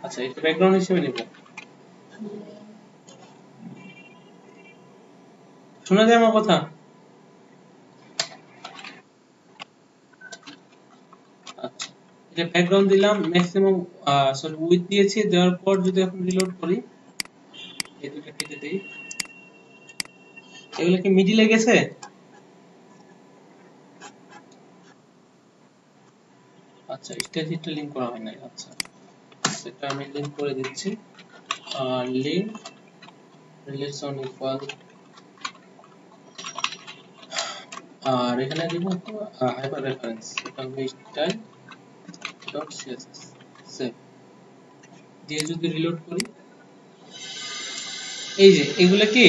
আচ্ছা এটা ব্যাকগ্রাউন্ড হিসেবে নেব। শোনা যায় আমার কথা? আচ্ছা এটা ব্যাকগ্রাউন্ড দিলাম, ম্যাক্সিমাম সরি উইথ দিয়েছি। দেওয়ার পর যদি এখন রিলোড করি, এই দুটো কেটে দেই। এগুলো কি মিডিলে গেছে? আচ্ছা স্ট্যাটিকটা লিংক করা হয় নাই। আচ্ছা সেটা আমি লিংক করে দিচ্ছি। লিংক রিলেশন ইকুয়াল, আর এখানে দিব হাইপার রেফারেন্স, এটা হবে স্টাইল ডট সিএসএস। সেভ দিয়ে যদি রিলোড করি, এই যে এগুলা কি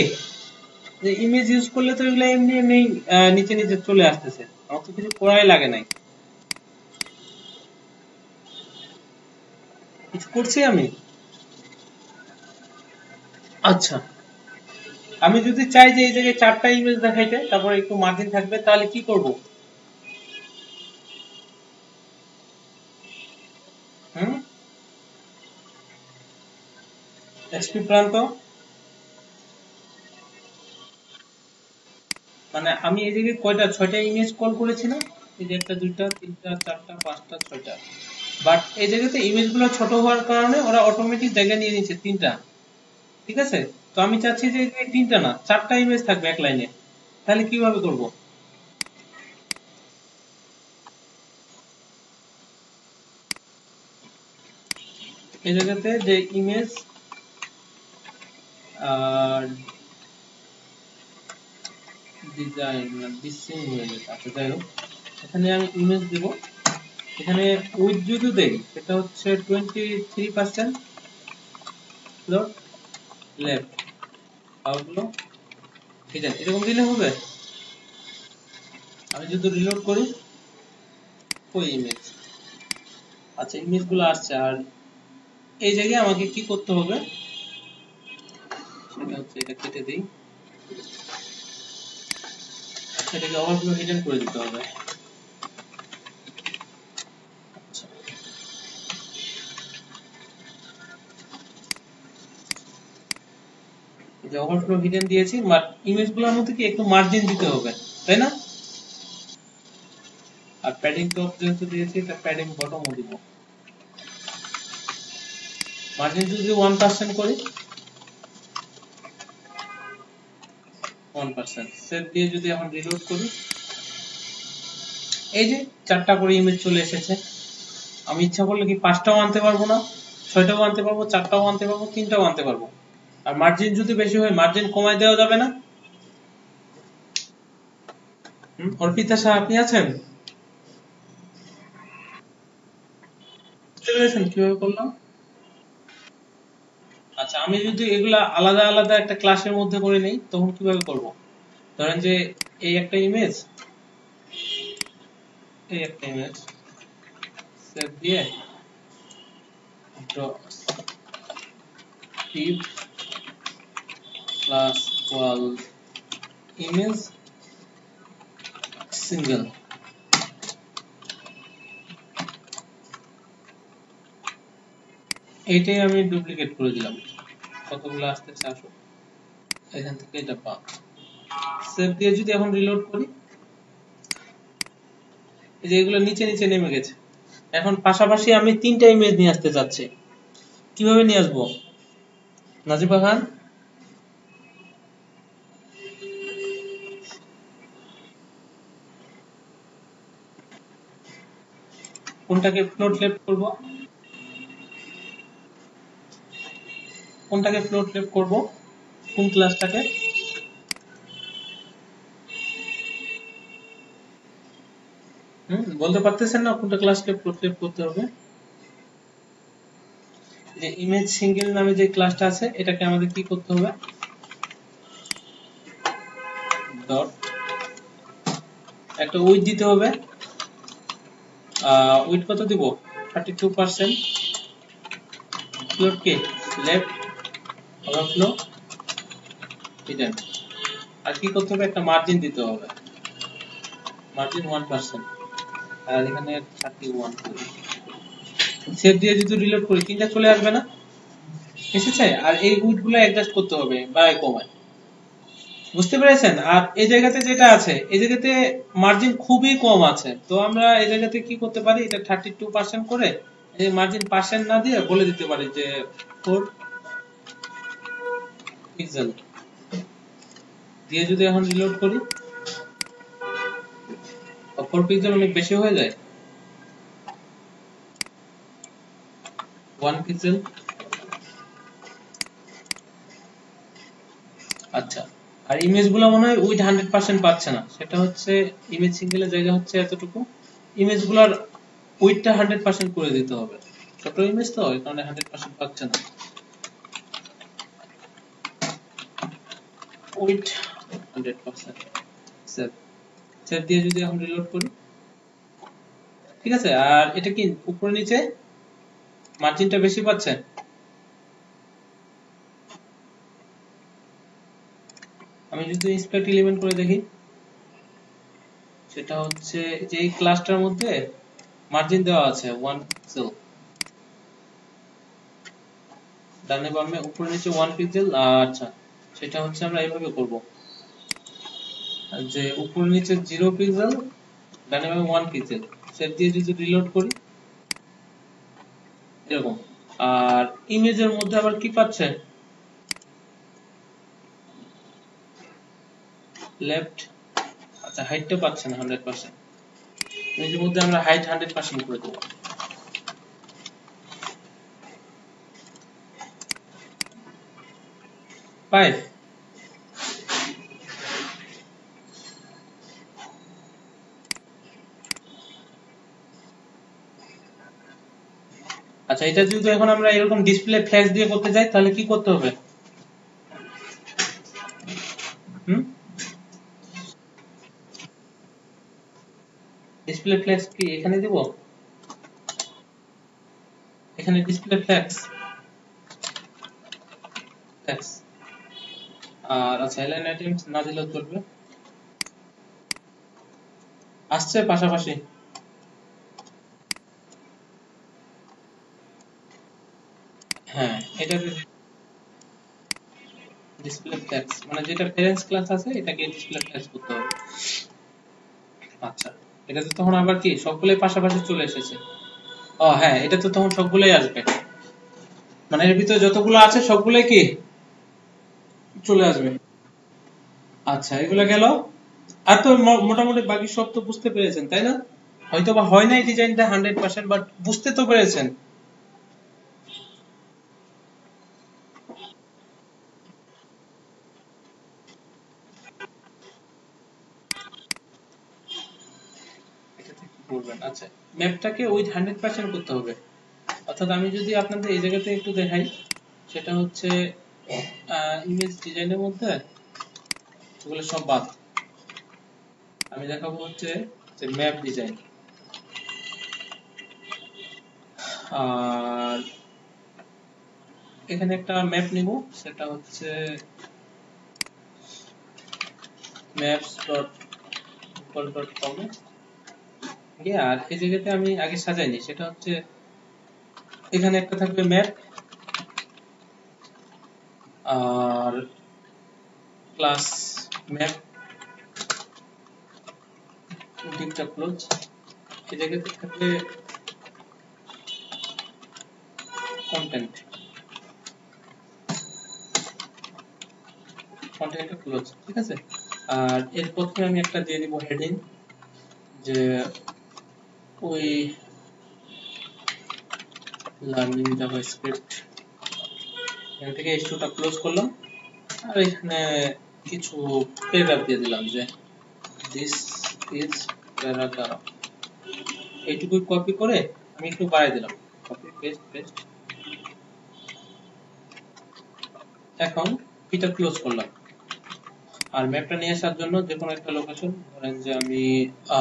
যে ইমেজ ইউজ করলে তো এগুলা এমনি এমনি নিচে নিচে চলে আসতেছে, আমার তো কিছু করাই লাগে নাই। কিছু করছি আমি? আচ্ছা আমি যদি চাই যে এই জায়গায় 4টা ইমেজ দেখাইতে, তারপর একটু মার্জিন থাকবে, তাহলে কি করব? হুম, এসপি প্রান্ত, মানে আমি এই জায়গায় কয়টা 6টা ইমেজ কল করেছি না? এই যে একটা দুইটা তিনটা চারটা পাঁচটা ছয়টা, বাট এই জায়গাতে ইমেজগুলো ছোট হওয়ার কারণে ওরা অটোমেটিক জায়গা নিয়ে নিচ্ছে 3টা। ঠিক আছে, তো আমি চাচ্ছি যে এই 3টা না 4টা ইমেজ থাকবে এক লাইনে, তাহলে কিভাবে করব? এই জায়গাতে যে ইমেজ ডিজাইন ডিসিং হয়ে গেছে। আচ্ছা যাই হোক, এখানে আমি ইমেজ দেব। এখানে উইথ যদি দেই, এটা হচ্ছে 23% লোড লেফট আউটলো, ঠিক আছে এরকম দিলে হবে। আমি যদি রিলোড করি, ওই ইমেজ, আচ্ছা ইমেজ গুলো আসছে। আর এই জায়গায় আমাকে কি করতে হবে, সেটা হচ্ছে এটা কেটে দিই, এটাকে ওভারফ্লো হিডেন করে দিতে হবে। আচ্ছা যে ওভারফ্লো হিডেন দিয়েছি, বাট ইমেজগুলোর মধ্যে কি একটু মার্জিন দিতে হবে, তাই না? আর প্যাডিং টপ যেহেতু দিয়েছি, এটা প্যাডিং বটমও দিব। মার্জিন যদি 1% করি, 1%, সেভ দিয়ে যদি এখন রিলোড করি, এই যে 4টা করে ইমেজ চলে এসেছে। আমি ইচ্ছা করলে কি 5টাও আনতে পারবো না, 6টাও আনতে পারবো, 4টাও আনতে পারবো, 3টাও আনতে পারবো। আর মার্জিন যদি বেশি হয় মার্জিন কমায় দেওয়া যাবে না? অর্পিতা শাহ আপনি আছেন? বুঝতে পেরেছেন কিভাবে করলাম? আচ্ছা, আমি যদি এগুলা আলাদা আলাদা একটা ক্লাসের মধ্যে করে নেই তখন কিভাবে করব? ধরেন যে এই একটা ইমেজ, এই একটা ইমেজ সেভ দিয়ে div class equal image single, এইটাই আমি ডুপ্লিকেট করে দিলাম। কতগুলো আসতেছে আসো, এখান থেকে এটা পা সেভ দিয়ে যদি এখন রিলোড করি, এই যে এগুলো নিচে নিচে নেমে গেছে। এখন পাশাপাশি আমি 3টা ইমেজ নিয়ে আসতে চাচ্ছি, কিভাবে নিয়ে আসবো নাজিবা খান? কোনটাকে ফ্লোট লেফট করব, কোনটাকে ফ্লোট লেফট করব, কোন ক্লাসটাকে? বলতে পারতেছেন না কোনটা ক্লাসকে ফ্লোট লেফট করতে হবে? যে ইমেজ সিঙ্গেল নামে যে ক্লাসটা আছে এটাকে আমাদের কি করতে হবে, ডট একটা উইথ দিতে হবে। উইথ কত দিব? 32%। ফ্লোট কে লেফট, ওভারফ্লো হিডেন। আর কি করতে হবে, একটা মার্জিন দিতে হবে, মার্জিন 1%। আর এখানে 31 করি। সেভ দিয়ে যদি রিলোড করি 3টা চলে আসবে না? এসেছে। আর এই উইথ গুলো অ্যাডজাস্ট করতে হবে বাই কমায়। বুঝতে পেরেছেন? আর এই জায়গাতে যেটা আছে, এই জায়গাতে মার্জিন খুবই কম আছে, তো আমরা এই জায়গাতে কি করতে পারি, এটা 32% করে এই মার্জিন পার্সেন্ট না দিয়ে বলে দিতে পারি যে 4 পিক্সেল দিয়ে যদি এখন রিলোড করি, 4 পিক্সেল অনেক বেশি হয়ে যায়, 1 পিক্সেল। আচ্ছা, আর ইমেজ গুলো মনে হয় উইথ 100% পাচ্ছে না, সেটা হচ্ছে ইমেজ সিঙ্গেলের জায়গা হচ্ছে এতটুকু, ইমেজ গুলার উইথটা 100% করে দিতে হবে, ছোট ইমেজ তো এই কারণে 100% পাচ্ছে না। উইথ 100%, সেভ, সেভ দিয়ে যদি এখন রিলোড করি, ঠিক আছে। আর এটা কি উপরে নিচে মার্জিনটা বেশি পাচ্ছে? আমি যদি ইন্সপেক্ট এলিমেন্ট করে দেখি, সেটা হচ্ছে যে এই ক্লাসটার মধ্যে মার্জিন দেওয়া আছে 1 পিক্সেল, ডানে বামে উপরে নিচে 1 পিক্সেল। আচ্ছা, সেটা হচ্ছে আমরা এইভাবে করব যে উপরে নিচে 0 পিক্সেল, ডানে বামে 1 পিক্সেল, সেভ দিয়ে যদি রিলোড করি এরকম। আর ইমেজের মধ্যে আবার কি পাচ্ছে, লেফট। আচ্ছা, হাইটটা পাচ্ছে না 100%, ইমেজের মধ্যে আমরা হাইট 100% করে দেব। 5। আচ্ছা, এটা যদি এখন আমরা এরকম ডিসপ্লে ফ্ল্যাশ দিয়ে করতে যাই তাহলে কি করতে হবে? ডিসপ্লে ফ্ল্যাশ কি এখানে দিব, এখানে ডিসপ্লে ফ্ল্যাশ ফ্ল্যাশ। আর আচ্ছা, এলাইন আইটেমস না দিলেও চলবে, আসছে পাশাপাশি। হ্যাঁ, এটা ডিসপ্লে ফ্ল্যাশ মানে যেটা প্যারেন্টস ক্লাস আছে এটাকে ডিসপ্লে ফ্ল্যাশ করতে হবে। আচ্ছা, এটা তো তখন আবার কি সবগুলোই পাশাপাশি চলে এসেছে। ও হ্যাঁ, এটা তো তখন সবগুলোই আসবে, মানে এর ভিতরে যতগুলো আছে সবগুলোই কি চলে আসবে। আচ্ছা, এগুলো গেল। আর তো মোটামুটি বাকি সব তো বুঝতে পেরেছেন তাই না? হয়তো বা হয় নাই ডিজাইনটা 100%, বাট বুঝতে তো পেরেছেন। এটাতে কি করবেন? আচ্ছা, ম্যাপটাকে উইথ 100% করতে হবে। অর্থাৎ আমি যদি আপনাদের এই জায়গাতে একটু দেখাই, সেটা হচ্ছে ইমেজ ডিজাইনের মধ্যে এগুলো সব বাদ। আমি দেখাবো হচ্ছে যে ম্যাপ ডিজাইন, আর এখানে একটা ম্যাপ নিব, সেটা হচ্ছে maps.google.com এ গিয়ে, আর এই জায়গাতে আমি আগে সাজাইনি, সেটা হচ্ছে এখানে একটা থাকবে ম্যাপ, আর ক্লাস ম্যাপ ডিপটা ক্লোজ, এই জায়গাতে থাকবে কন্টেন্ট, কন্টেন্ট ক্লোজ, ঠিক আছে। আর এর প্রথমে আমি একটা দিয়ে দিব হেডিং, যে ওই লার্নিং জাভাস্ক্রিপ্ট, এখান থেকে H2টা ক্লোজ করলাম, আর এখানে কিছু প্যারাগ্রাফ দিয়ে দিলাম, যে দিস ইজ প্যারাগ্রাফ, এইটুকু কপি করে আমি একটু বাড়াই দিলাম, কপি পেস্ট পেস্ট। এখন এটা ক্লোজ করলাম, আর ম্যাপটা নিয়ে আসার জন্য যে কোনো একটা লোকেশন, ধরেন যে আমি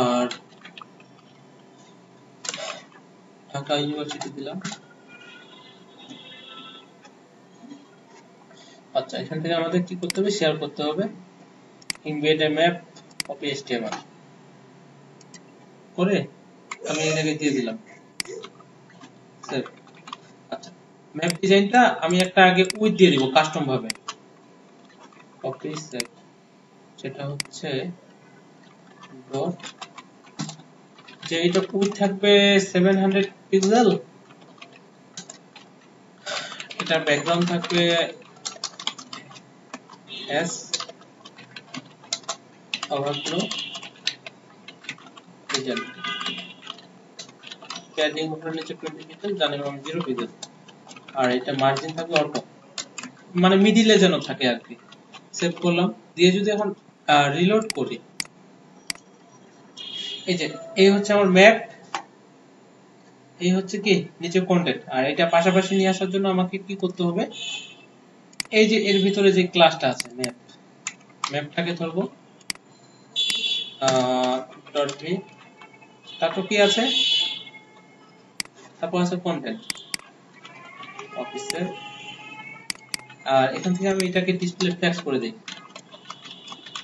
আর ঢাকা ইউনিভার্সিটি দিলাম। আচ্ছা, এখান থেকে আমাদের কি করতে হবে? শেয়ার করতে হবে, ইমবেড এ ম্যাপ কপি HTML করে আমি এই জায়গায় দিয়ে দিলাম সেভ। আচ্ছা, ম্যাপ ডিজাইনটা আমি একটা আগে উইথ দিয়ে দিব কাস্টম ভাবে, কপি সেভ, সেটা হচ্ছে ডট, যে এটা উইথ থাকবে 700 পিক্সেল, এটা ব্যাকগ্রাউন্ড থাকবে এস ওভারফ্লো রিজন, প্যাডিং উপরে নিচে 20 পিক্সেল, জানেন আমি 0 পিক্সেল, আর এটা মার্জিন থাকবে অটো, মানে মিডিলে যেন থাকে আর কি। সেভ করলাম, দিয়ে যদি এখন রিলোড করি, এই যে এই হচ্ছে আমার ম্যাপ, এই হচ্ছে কি নিচে কন্টেন্ট, আর এটা পাশাপাশি নিয়ে আসার জন্য আমাকে কি করতে হবে? এই যে এর ভিতরে যে ক্লাসটা আছে ম্যাপ, ম্যাপটাকে ধরবো ডট ভি, তারপর কি আছে? তারপর আছে কন্টেন্ট অফিসের, আর এখান থেকে আমি এটাকে ডিসপ্লে টেক্সট করে দিই,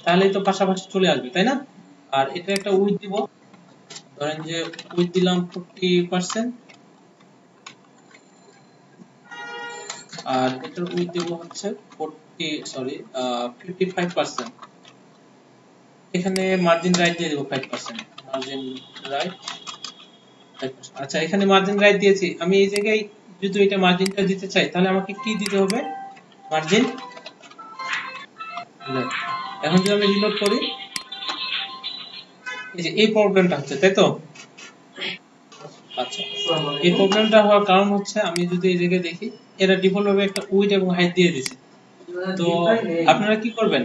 তাহলেই তো পাশাপাশি চলে আসবে, তাই না? আর এটা একটা উইথ দিব, ধরেন যে উইথ দিলাম 40%, আর এটার উইথ দিব হচ্ছে 55%। এখানে মার্জিন রাইট দিয়ে দেব 5%, মার্জিন রাইট 5%। আচ্ছা, এখানে মার্জিন রাইট দিয়েছি, আমি এই জায়গায় যদি এটা মার্জিনটা দিতে চাই, তাহলে আমাকে কি দিতে হবে? Margin left. এখন যদি আমি রিলোড করি, এই যে এই প্রবলেমটা হচ্ছে, তাই তো? আচ্ছা, এই প্রবলেমটা হওয়ার কারণ হচ্ছে, আমি যদি এই জায়গায় দেখি, এরা ডিফল্ট ভাবে একটা উইডথ এবং হাইট দিয়ে দিয়েছে। তো আপনারা কি করবেন?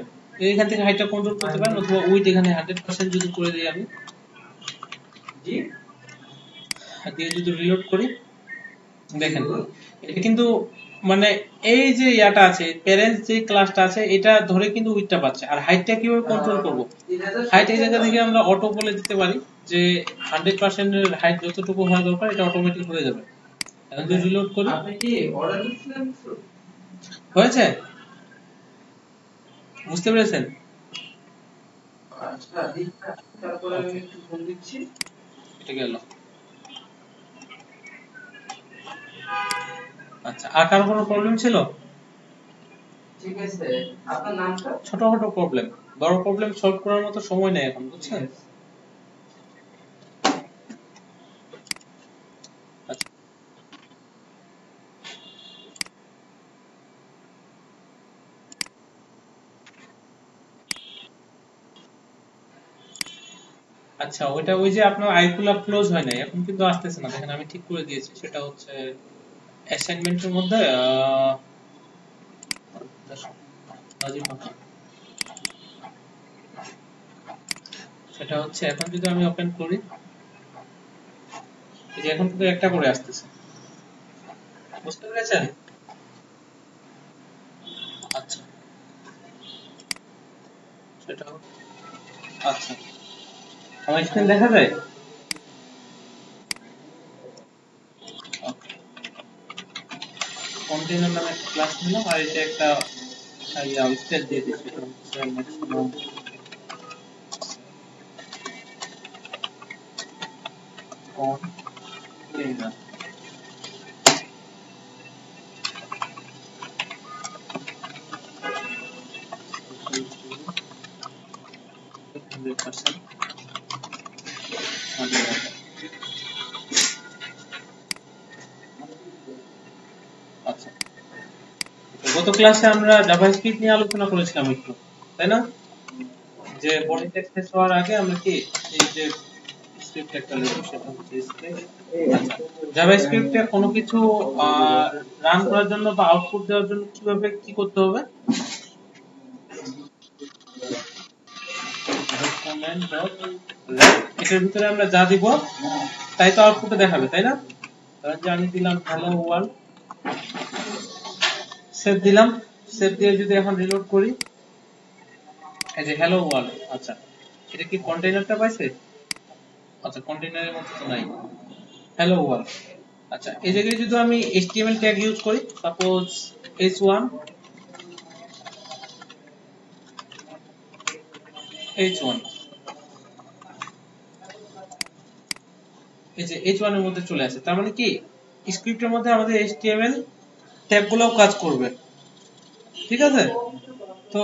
এখান থেকে হাইটটা কন্ট্রোল করতে পারেন, অথবা উইডথ এখানে 100% যদি করে দিই আমি, দিয়ে যদি রিলোড করি, দেখেন এটা কিন্তু মানে এই যে ইয়াটা আছে, প্যারেন্টস যে ক্লাসটা আছে, এটা ধরে কিন্তু উইডথটা পাচ্ছে। আর হাইটটা কিভাবে কন্ট্রোল করব? হাইট এই জায়গা থেকে আমরা অটো বলে দিতে পারি, যে 100% এর হাইট যতটুকু হওয়া দরকার এটা অটোমেটিক হয়ে যাবে। এখন যদি রিলোড করি, আপনি কি অর্ডার দিচ্ছেন? হয়েছে? বুঝতে পেরেছেন? আচ্ছা, তারপরে আমি একটু ফোন দিচ্ছি, এটা গেল। আচ্ছা, আর কারো কোনো প্রবলেম ছিল? ঠিক আছে, আপনার নামটা? ছোটখাটো প্রবলেম, বড় প্রবলেম সলভ করার মতো সময় নেই এখন, বুঝছেন? আচ্ছা, আচ্ছা, ওইটা ওই যে আপনার আইকুলা ক্লোজ হয় নাই, এখন কিন্তু আসতেছে না, দেখেন আমি ঠিক করে দিয়েছি। সেটা হচ্ছে অ্যাসাইনমেন্টের মধ্যে সেটা হচ্ছে এখন যদি আমি ওপেন করি, এই যে এখন কিন্তু একটা করে আসতেছে, বুঝতে পেরেছেন? আচ্ছা, সেটা আচ্ছা, আমার স্ক্রিন দেখা যায়? কন্টেইনার নামে একটা ক্লাস নিলাম, আর এটা একটা স্টেট দিয়ে দিচ্ছি, সেটা হচ্ছে ম্যাক্সিমাম কন্টেইনার। আচ্ছা, গত ক্লাসে আমরা জাভাস্ক্রিপ্ট নিয়ে আলোচনা করেছিলাম একটু, তাই না? যে বডি টেক্সট শেষ হওয়ার আগে আমরা কি এই যে স্ক্রিপ্ট একটা লিখব, সেটা হচ্ছে স্ক্রিপ্ট। আচ্ছা, জাভাস্ক্রিপ্টে কোনো কিছু রান করার জন্য বা আউটপুট দেওয়ার জন্য কিভাবে কি করতে হবে? ডকুমেন্ট ডট রাইট, এটার ভিতরে আমরা যা দিব তাই তো আউটপুটে দেখাবে, তাই না? ধরেন যে আমি দিলাম হ্যালো ওয়ার্ল্ড, সেভ দিলাম, সেভ দিয়ে যদি এখন রিলোড করি, এই যে হ্যালো ওয়ার্ল্ড। আচ্ছা, এটা কি কন্টেইনারটা পাইছে? আচ্ছা, কন্টেইনারের মধ্যে তো নাই, হ্যালো ওয়ার্ল্ড। আচ্ছা, এই জায়গায় যদি আমি HTML ট্যাগ ইউজ করি, সাপোজ h1 h1, এই যে h1 এর মধ্যে চলে আসে, তার মানে কি স্ক্রিপ্টের মধ্যে আমাদের HTML ট্যাগগুলোও কাজ করবে, ঠিক আছে? তো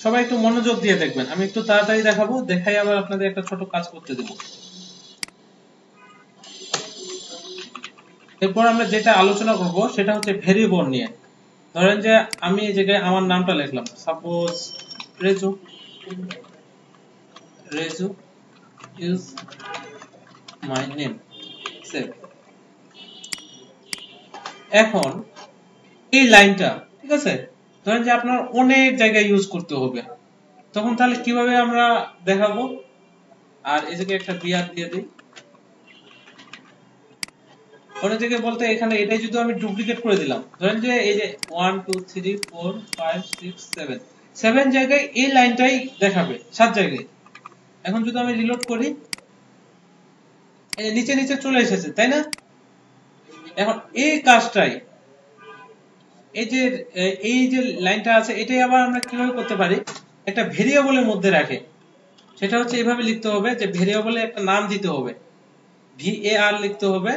সবাই একটু মনোযোগ দিয়ে দেখবেন, আমি একটু তাড়াতাড়ি দেখাবো, দেখাই আবার আপনাদের একটা ছোট কাজ করতে দেব। এরপর আমরা যেটা আলোচনা করব সেটা হচ্ছে ভেরিয়েবল নিয়ে। ধরেন যে আমি এই জায়গায় আমার নামটা লিখলাম, suppose Reju, Reju is my name, save. এখন এই লাইনটা, ঠিক আছে, ধরেন যে আপনার অনেক জায়গায় ইউজ করতে হবে, তখন তাহলে কিভাবে আমরা দেখাবো? আর এই জায়গায় একটা বিআর দিয়ে দিই, অনেক জায়গায় বলতে এখানে এটাই যদি আমি ডুপ্লিকেট করে দিলাম, ধরেন যে এই যে 1 2 3 4 5 6 7, 7 জায়গায় এই লাইনটাই দেখাবে, 7 জায়গায়। এখন যদি আমি রিলোড করি, এই নিচে নিচে চলে এসেছে, তাই না? এখন এই কাজটাই, এই যে লাইনটা আছে, এটাই আবার আমরা কিভাবে করতে পারি, একটা ভেরিয়েবলের মধ্যে রাখে। সেটা হচ্ছে এইভাবে লিখতে হবে যে ভেরিয়েবলে একটা নাম দিতে হবে, VAR লিখতে হবে,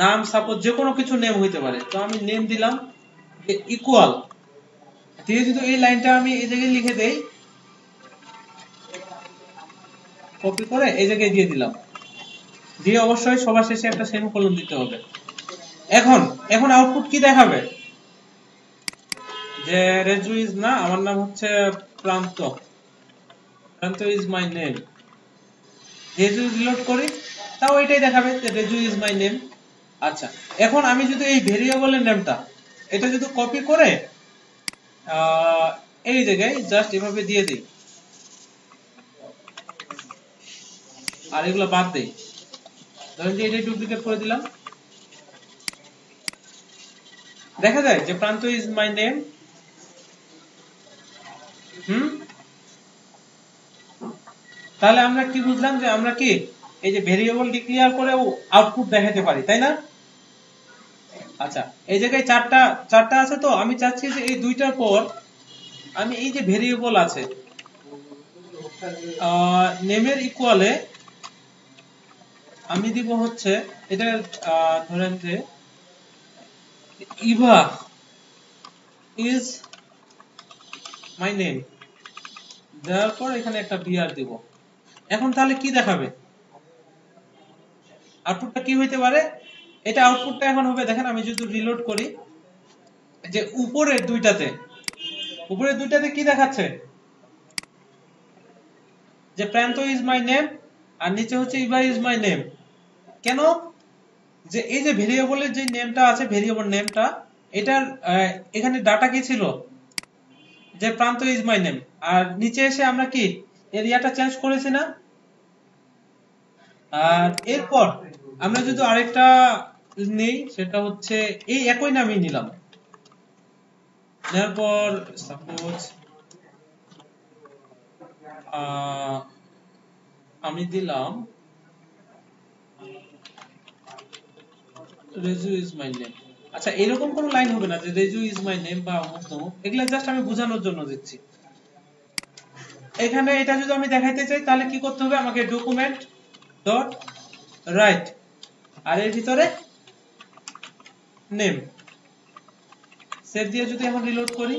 নাম সাপোজ যে কোনো কিছু নেম হইতে পারে, তো আমি নেম দিলাম যে ইকুয়াল দিয়ে, যদি এই লাইনটা আমি এই জায়গায় লিখে দেই, কপি করে এই জায়গায় দিয়ে দিলাম, দিয়ে অবশ্যই সবার শেষে একটা সেমিকোলন দিতে হবে। এখন এখন আউটপুট কি দেখাবে? যে রেজু ইজ না, আমার নাম হচ্ছে প্রান্ত, প্রান্ত ইজ মাই নেম। রেজু রিলোড করি, তাও এটাই দেখাবে যে রেজু ইজ মাই নেম। আচ্ছা, এখন আমি যদি এই ভেরিয়েবলের নেমটা এটা যদি কপি করে এই জায়গায় জাস্ট এভাবে দিয়ে দিই, আর এগুলো বাদ দেই, ধরেন যে এটা ডুপ্লিকেট করে দিলাম, দেখা যায় যে প্রান্ত ইজ মাই নেম। তাহলে আমরা কি বুঝলাম, যে আমরা কি এই যে ভেরিয়েবল ডিক্লেয়ার করে আউটপুট দেখাতে পারি, তাই না? আচ্ছা, এই জায়গায় চারটা চারটা আছে, তো আমি চাচ্ছি যে এই দুইটার পর আমি এই যে ভেরিয়েবল আছে নেমের ইকুয়ালে আমি দিব হচ্ছে এটা, ধরেন যে ইভা ইজ মাই নেম, দেওয়ার পর এখানে একটা বিআর দিব। এখন তাহলে কি দেখাবে, আউটপুটটা কি হইতে পারে? এটা আউটপুটটা এখন হবে, দেখেন আমি যদি রিলোড করি, যে উপরের দুইটাতে কি দেখাচ্ছে, যে প্রান্ত ইজ মাই নেম আর নিচে হচ্ছে ইভা ইজ মাই নেম। কেন? যে এই যে ভেরিয়েবলের যে নেমটা আছে, ভেরিয়েবল নেমটা, এটার এখানে ডাটা কি ছিল, যে প্রান্ত ইজ মাই নেম, আর নিচে এসে আমরা কি এরিয়াটা চেঞ্জ করেছি না। আর এরপর আমরা যদি আরেকটা নেই, সেটা হচ্ছে এই একই নামই নিলাম, নেওয়ার পর সাপোজ আমি দিলাম রেজু ইজ মাই নেম। আচ্ছা, এরকম কোন লাইন হবে না যে রেজু ইজ মাই নেম বা অমুক তমুক, এগুলা জাস্ট আমি বোঝানোর জন্য দিচ্ছি। এখানে এটা যদি আমি দেখাইতে চাই তাহলে কি করতে হবে, আমাকে ডকুমেন্ট ডট রাইট আর এর ভিতরে নেম সেভ দিয়ে যদি এখন রিলোড করি,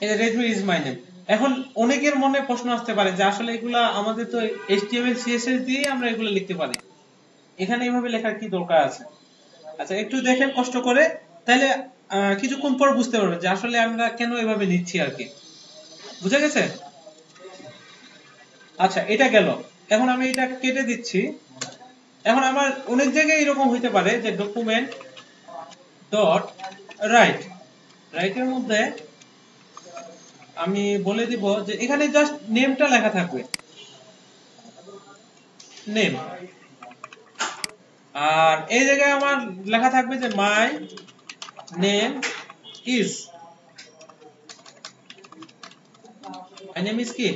এটা রেজু ইজ মাই নেম। এখন অনেকের মনে প্রশ্ন আসতে পারে যে আসলে এগুলা আমাদের তো HTML CSS দিয়ে আমরা এগুলো লিখতে পারি, এখানে এইভাবে লেখার কি দরকার আছে। আচ্ছা, একটু দেখেন কষ্ট করে, তাহলে কিছুক্ষণ পর বুঝতে পারবেন যে আসলে আমরা কেন এভাবে নিচ্ছি আর কি। বুঝা গেছে? আচ্ছা, এটা গেল। এখন আমি এটা কেটে দিচ্ছি। এখন আমার অনেক জায়গায় এরকম হইতে পারে যে ডকুমেন্ট ডট রাইট, রাইটের মধ্যে আমি বলে দিব যে এখানে জাস্ট নেমটা লেখা থাকবে, নেম। আর এই জায়গায় আমার লেখা থাকবে যে my name is, my name is কি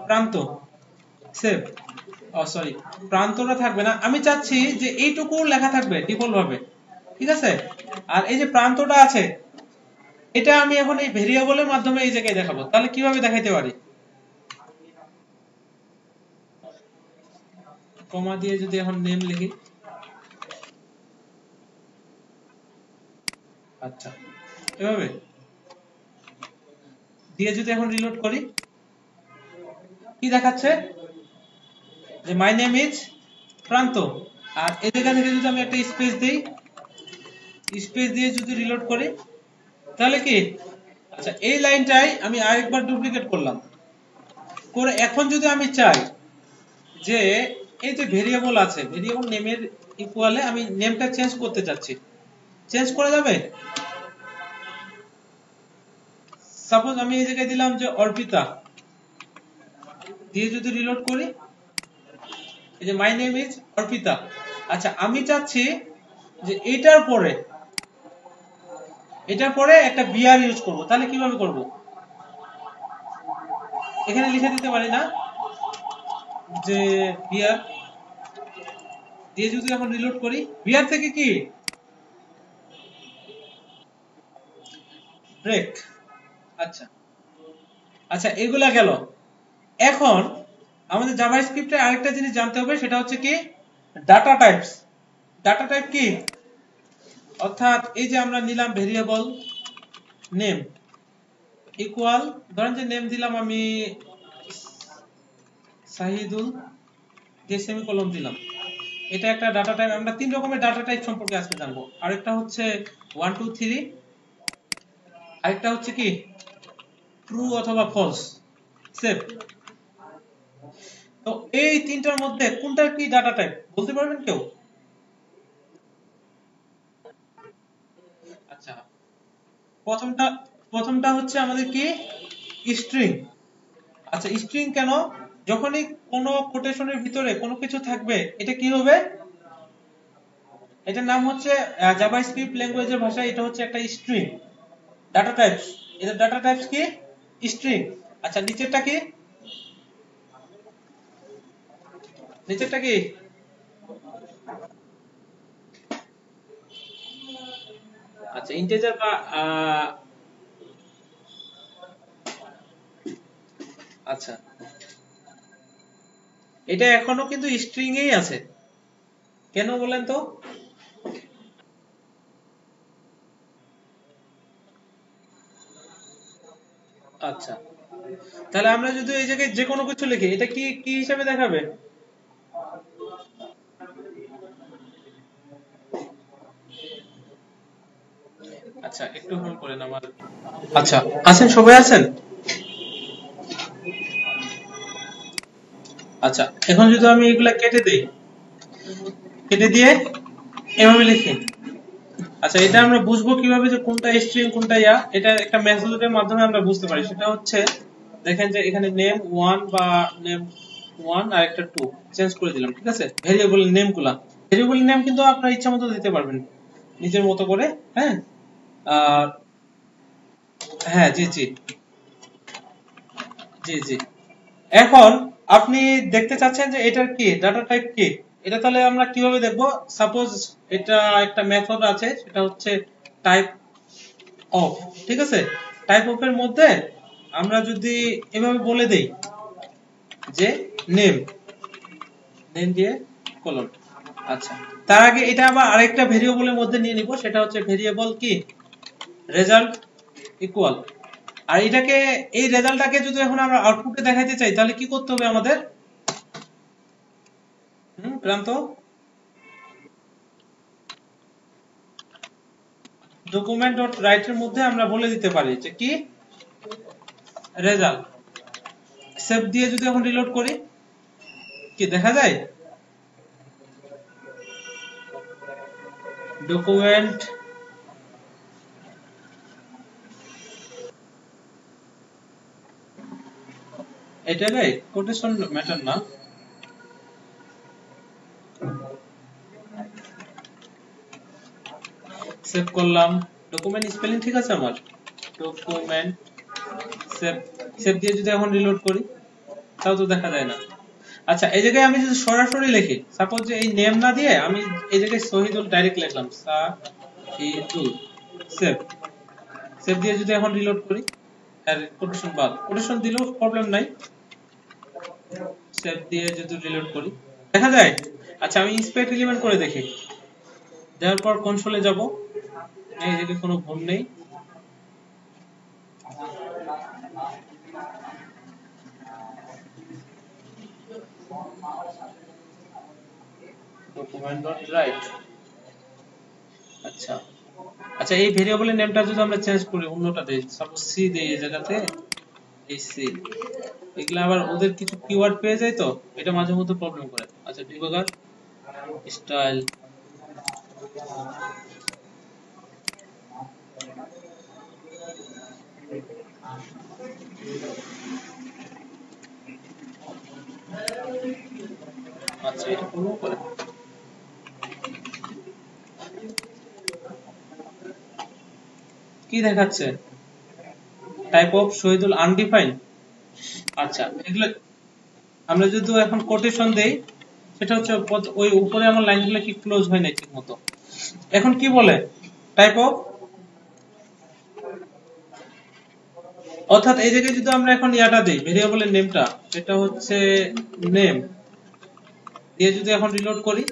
প্রান্ত, সেভ। সরি, প্রান্তটা থাকবে না, আমি চাচ্ছি যে এইটুকু লেখা থাকবে ডিফল্ট ভাবে, ঠিক আছে। আর এই যে প্রান্তটা আছে, এটা আমি এখন এই ভেরিয়েবলের মাধ্যমে এই জায়গায় দেখাবো। তাহলে কিভাবে দেখাইতে পারি, কমা দিয়ে যদি এখন নেম লিখি, আচ্ছা এভাবে দিয়ে যদি এখন রিলোড করি, কি দেখাচ্ছে যে মাই নেম ইজ প্রান্ত। আর এই জায়গা থেকে যদি আমি একটা স্পেস দিই, স্পেস দিয়ে যদি রিলোড করি, তাহলে কি, আচ্ছা এই লাইনটাই আমি আরেকবার ডুপ্লিকেট করলাম, করে এখন যদি আমি চাই যে এই যে ভেরিয়েবল আছে, ভেরিয়েবল নেমের ইকুয়ালে আমি নেমটা চেঞ্জ করতে চাচ্ছি, চেঞ্জ করা যাবে। সাপোজ আমি এই জায়গায় দিলাম যে অর্পিতা, দিয়ে যদি রিলোড করি, এই যে মাই নেম ইজ অর্পিতা। আচ্ছা, আমি চাচ্ছি যে এটার পরে একটা বিআর ইউজ করব, তাহলে কিভাবে করব, এখানে লিখে দিতে পারি না যে বিআর, দিয়ে যদি এখন রিলোড করি, বিআর থেকে কি ব্রেক। আচ্ছা আচ্ছা, এগুলা গেল। এখন আমাদের জাভাস্ক্রিপ্টে আরেকটা জিনিস জানতে হবে, সেটা হচ্ছে কি ডাটা টাইপস। ডাটা টাইপ কি, অর্থাৎ এই যে আমরা নিলাম ভেরিয়েবল নেম ইকুয়াল, ধরেন যে নেম দিলাম আমি সাহিদুল, দিয়ে সেমিকোলন দিলাম, এটা একটা ডাটা টাইপ। আমরা তিন রকমের ডাটা টাইপ সম্পর্কে আজকে জানবো। আরেকটা হচ্ছে 1 2 3, আরেকটা হচ্ছে কি ট্রু অথবা ফলস, সেভ। তো এই তিনটার মধ্যে কোনটা কি ডাটা টাইপ বলতে পারবেন কেউ? আচ্ছা, প্রথমটা প্রথমটা হচ্ছে আমাদের কি স্ট্রিং। আচ্ছা, স্ট্রিং কেন, যখনই কোনো কোটেশনের ভিতরে কোনো কিছু থাকবে, এটা কি হবে, এটার নাম হচ্ছে জাভাস্ক্রিপ্ট ল্যাঙ্গুয়েজের ভাষায় এটা হচ্ছে একটা স্ট্রিং ডাটা টাইপস। এদের ডাটা টাইপস কি স্ট্রিং। আচ্ছা, নিচেরটা কি, নিচেরটা কি, আচ্ছা ইন্টিজার বা আচ্ছা এটা এখনো কিন্তু স্ট্রিং এই আছে, কেন বলেন তো? আচ্ছা, তাহলে আমরা যদি এই জায়গায় যে কোনো কিছু লিখি, এটা কি কি হিসাবে দেখাবে? আচ্ছা, একটু হোল্ড করেন আমার। আচ্ছা, আছেন, সবাই আছেন? আচ্ছা, এখন যদি আমি এগুলা কেটে দেই, কেটে দিয়ে এভাবে লিখি, আচ্ছা এটা আমরা বুঝবো কিভাবে যে কোনটা স্ট্রিং কোনটা ইয়া, এটা একটা মেথডের মাধ্যমে আমরা বুঝতে পারি। সেটা হচ্ছে দেখেন যে এখানে নেম 1 বা নেম 1 আর একটা 2 চেঞ্জ করে দিলাম, ঠিক আছে, ভেরিয়েবল নেম গুলা। ভেরিয়েবল নেম কিন্তু আপনার ইচ্ছা মতো দিতে পারবেন নিজের মতো করে। হ্যাঁ, আর হ্যাঁ, জি জি জি জি। এখন আপনি দেখতে চাচ্ছেন যে এটার কি ডাটা টাইপ কি, এটা তাহলে আমরা কিভাবে দেখবো? সাপোজ এটা একটা মেথড আছে, সেটা হচ্ছে টাইপ অফ, ঠিক আছে। টাইপ অফ এর মধ্যে আমরা যদি এভাবে বলে দেই যে নেম, নেম দিয়ে কলন। আচ্ছা, তার আগে এটা আবার আরেকটা ভেরিয়েবলের মধ্যে নিয়ে নিব, সেটা হচ্ছে ভেরিয়েবল কি রেজাল্ট ইকুয়াল। আর এটাকে, এই রেজাল্টটাকে যদি এখন আমরা আউটপুটে দেখাইতে চাই তাহলে কি করতে হবে আমাদের? প্রান্ত ডকুমেন্ট ডট রাইট এর মধ্যে আমরা বলে দিতে পারি যে কি রেজাল্ট। সেভ দিয়ে যদি এখন রিলোড করি, কি দেখা যায়? ডকুমেন্ট এটা ভাই কোটেশন ম্যাটার না, সেভ করলাম, ডকুমেন্ট স্পেলিং ঠিক আছে আমার, ডকুমেন্ট সেভ, সেভ দিয়ে যদি এখন রিলোড করি তাও তো দেখা যায় না। আচ্ছা, এই জায়গায় আমি যদি সরাসরি লিখি, সাপোজ যে এই নেম না দিয়ে আমি এই জায়গায় শহীদুল ডাইরেক্ট লিখলাম, শহীদুল, সেভ, সেভ দিয়ে যদি এখন রিলোড করি, আর কোটেশন বাদ, কোটেশন দিলেও প্রবলেম নাই, সেভ দিয়ে যদি রিলোড করি দেখা যায়। আচ্ছা, আমি ইন্সপেক্ট এলিমেন্ট করে দেখি, দেওয়ার পর কনসোলে যাব, এই জায়গায় কোনো ভুল নেই। Document dot right. আচ্ছা আচ্ছা, এই ভেরিয়েবলের নেমটা যদি আমরা চেঞ্জ করি, অন্যটা দেই, সাপোজ সি দেই এই জায়গাতে, এই সি, এগুলা আবার ওদের কিছু কিওয়ার্ড পেয়ে যায়, তো এটা মাঝে মধ্যে প্রবলেম করে। আচ্ছা, ডিবাগার স্টাইল, আচ্ছা এটা প্রবলেম করে। কি দেখাচ্ছে? Type of Shahidul undefined. আচ্ছা, এগুলো আমরা যদি এখন কোটেশন দেই, সেটা হচ্ছে ওই উপরে আমার লাইনগুলো কি ক্লোজ হয় না ঠিক মতো। এখন কি বলে টাইপ অফ, অর্থাৎ এই জায়গায় যদি আমরা এখন ইয়াটা দেই ভেরিয়েবলের নেমটা, সেটা হচ্ছে নেম দিয়ে যদি এখন রিলোড করি,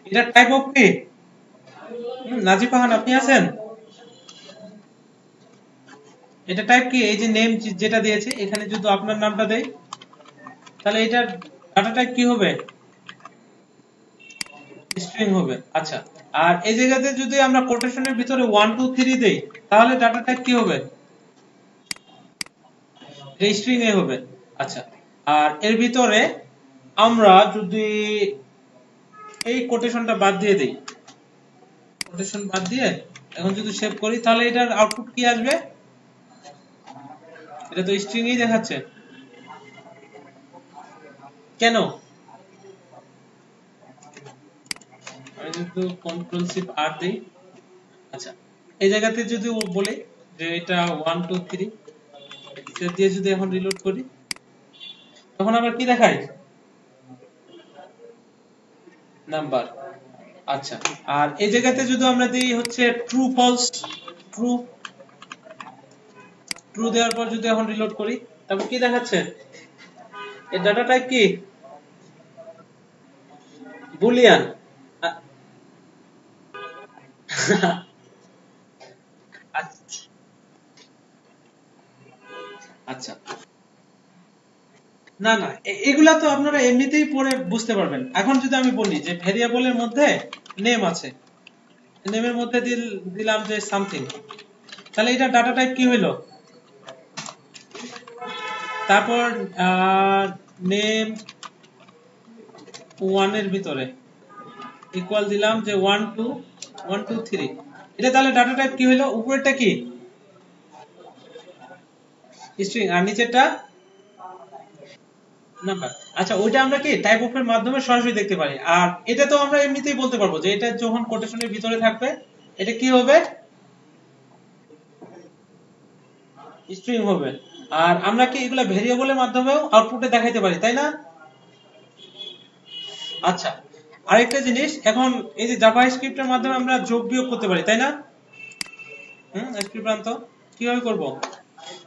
এটা টাইপ অফ কি? নাজিফাহান আপনি আছেন? এটা টাইপ কি? এই যে নেম যেটা দিয়েছে এখানে যদি আপনার নামটা দেই তাহলে এটার ডাটা টাইপ কি হবে? স্ট্রিং হবে। আচ্ছা, আর এই জায়গাতে যদি আমরা কোটেশনের ভিতরে 1 2 3 দেই তাহলে ডাটা টাইপ কি হবে? এটা স্ট্রিং এ হবে। আচ্ছা, আর এর ভিতরে আমরা যদি এই কোটেশনটা বাদ দিয়ে দেই, কোটেশন বাদ দিয়ে এখন যদি সেভ করি তাহলে এটার আউটপুট কি আসবে? এটা তো স্ট্রিং এই দেখাচ্ছে, কেন? আমি যদি কন্ট্রোল শিফট আর দেই, আচ্ছা এই জায়গাতে যদি বলি যে এটা 1 2 3 সেভ দিয়ে যদি এখন রিলোড করি তখন আবার কি দেখায়? নাম্বার। আচ্ছা, আর এই জায়গাতে যদি আমরা দিই হচ্ছে ট্রু ফলস, ট্রু, ট্রু দেওয়ার পর যদি এখন রিলোড করি তারপর কি দেখাচ্ছে? এর ডাটা টাইপ কি? বুলিয়ান। আচ্ছা, না না, এগুলা তো আপনারা এমনিতেই পড়ে বুঝতে পারবেন। এখন যদি আমি বলি যে ভেরিয়েবলের মধ্যে নেম আছে, নেমের মধ্যে দিলাম যে সামথিং, তাহলে এটা ডাটা টাইপ কি হইলো? তারপর নেম 1 এর ভিতরে ইকুয়াল দিলাম যে 1 2 1 2 3। এটা তাহলে ডাটা টাইপ কি হলো? উপরেরটা কি স্ট্রিং আর নিচেরটা নাম্বার। আচ্ছা ওইটা আমরা কি টাইপ অফ এর মাধ্যমে সরাসরি দেখতে পারি। আর এটা তো আমরা এমনিতেই বলতে পারবো যে এটা যখন কোটেশনের ভিতরে থাকবে এটা কি হবে? স্ট্রিং হবে। আর আমরা কি এগুলা ভেরিয়েবলের মাধ্যমেও আউটপুটে দেখাইতে পারি, তাই না? আচ্ছা আরেকটা জিনিস, এখন এই যে জাভা স্ক্রিপ্টের মাধ্যমে আমরা যোগ বিয়োগ করতে পারি, তাই না? স্ক্রিপ্ট আনতো কিভাবে করব?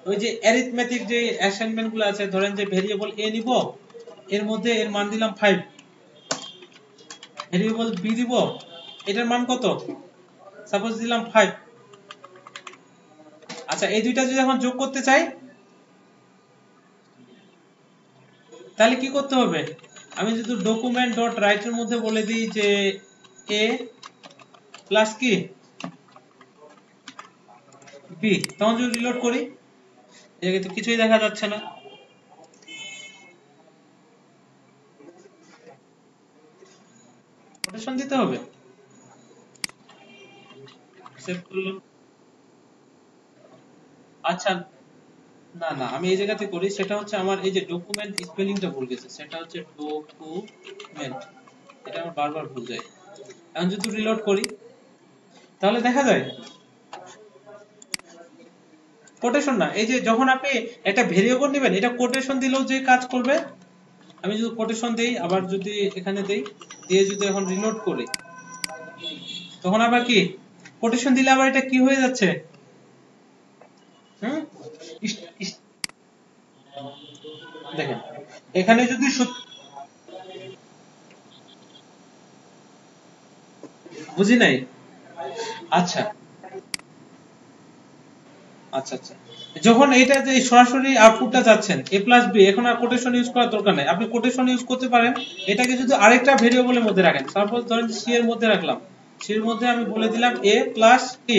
ওই যে অ্যারিথমেটিক যে অ্যাসাইনমেন্ট গুলো আছে, ধরেন যে ভেরিয়েবল a নিব, এর মধ্যে এর মান দিলাম 5, ভেরিয়েবল b দিব, এটার মান কত? সাপোজ দিলাম 5। আচ্ছা এই দুইটা যদি এখন যোগ করতে চাই তাহলে কি করতে হবে? আমি যদি ডকুমেন্ট ডট রাইট এর মধ্যে বলে দিই যে a প্লাস কি b, তখন যদি রিলোড করি এদিকে তো কিছুই দেখা যাচ্ছে না। কোটেশন দিতে হবে, সেভ করলাম। আচ্ছা না না আমি এই জায়গাতে করি, সেটা হচ্ছে আমার এই যে ডকুমেন্ট স্পেলিংটা ভুল গেছে, সেটা হচ্ছে ডকুমেন্ট, এটা আমার বারবার ভুল যায়। এখন যদি রিলোড করি তাহলে দেখা যায় কোটেশন না। এই যে যখন আপনি একটা ভেরিয়েবল নেবেন এটা কোটেশন দিলেও যে কাজ করবে, আমি যদি কোটেশন দেই আবার যদি এখানে দেই দিয়ে যদি এখন রিলোড করি তখন আবার কি কোটেশন দিলে আবার এটা কি হয়ে যাচ্ছে? হুম দেখেন এখানে যদি বুঝি নাই। আচ্ছা আচ্ছা আচ্ছা যখন এটা যে সরাসরি আউটপুটটা যাচ্ছেন a প্লাস b, এখন আর কোটেশন ইউজ করার দরকার নাই। আপনি কোটেশন ইউজ করতে পারেন এটাকে যদি আরেকটা ভেরিয়েবলের মধ্যে রাখেন, সাপোজ ধরেন c এর মধ্যে রাখলাম, c এর মধ্যে আমি বলে দিলাম a প্লাস কি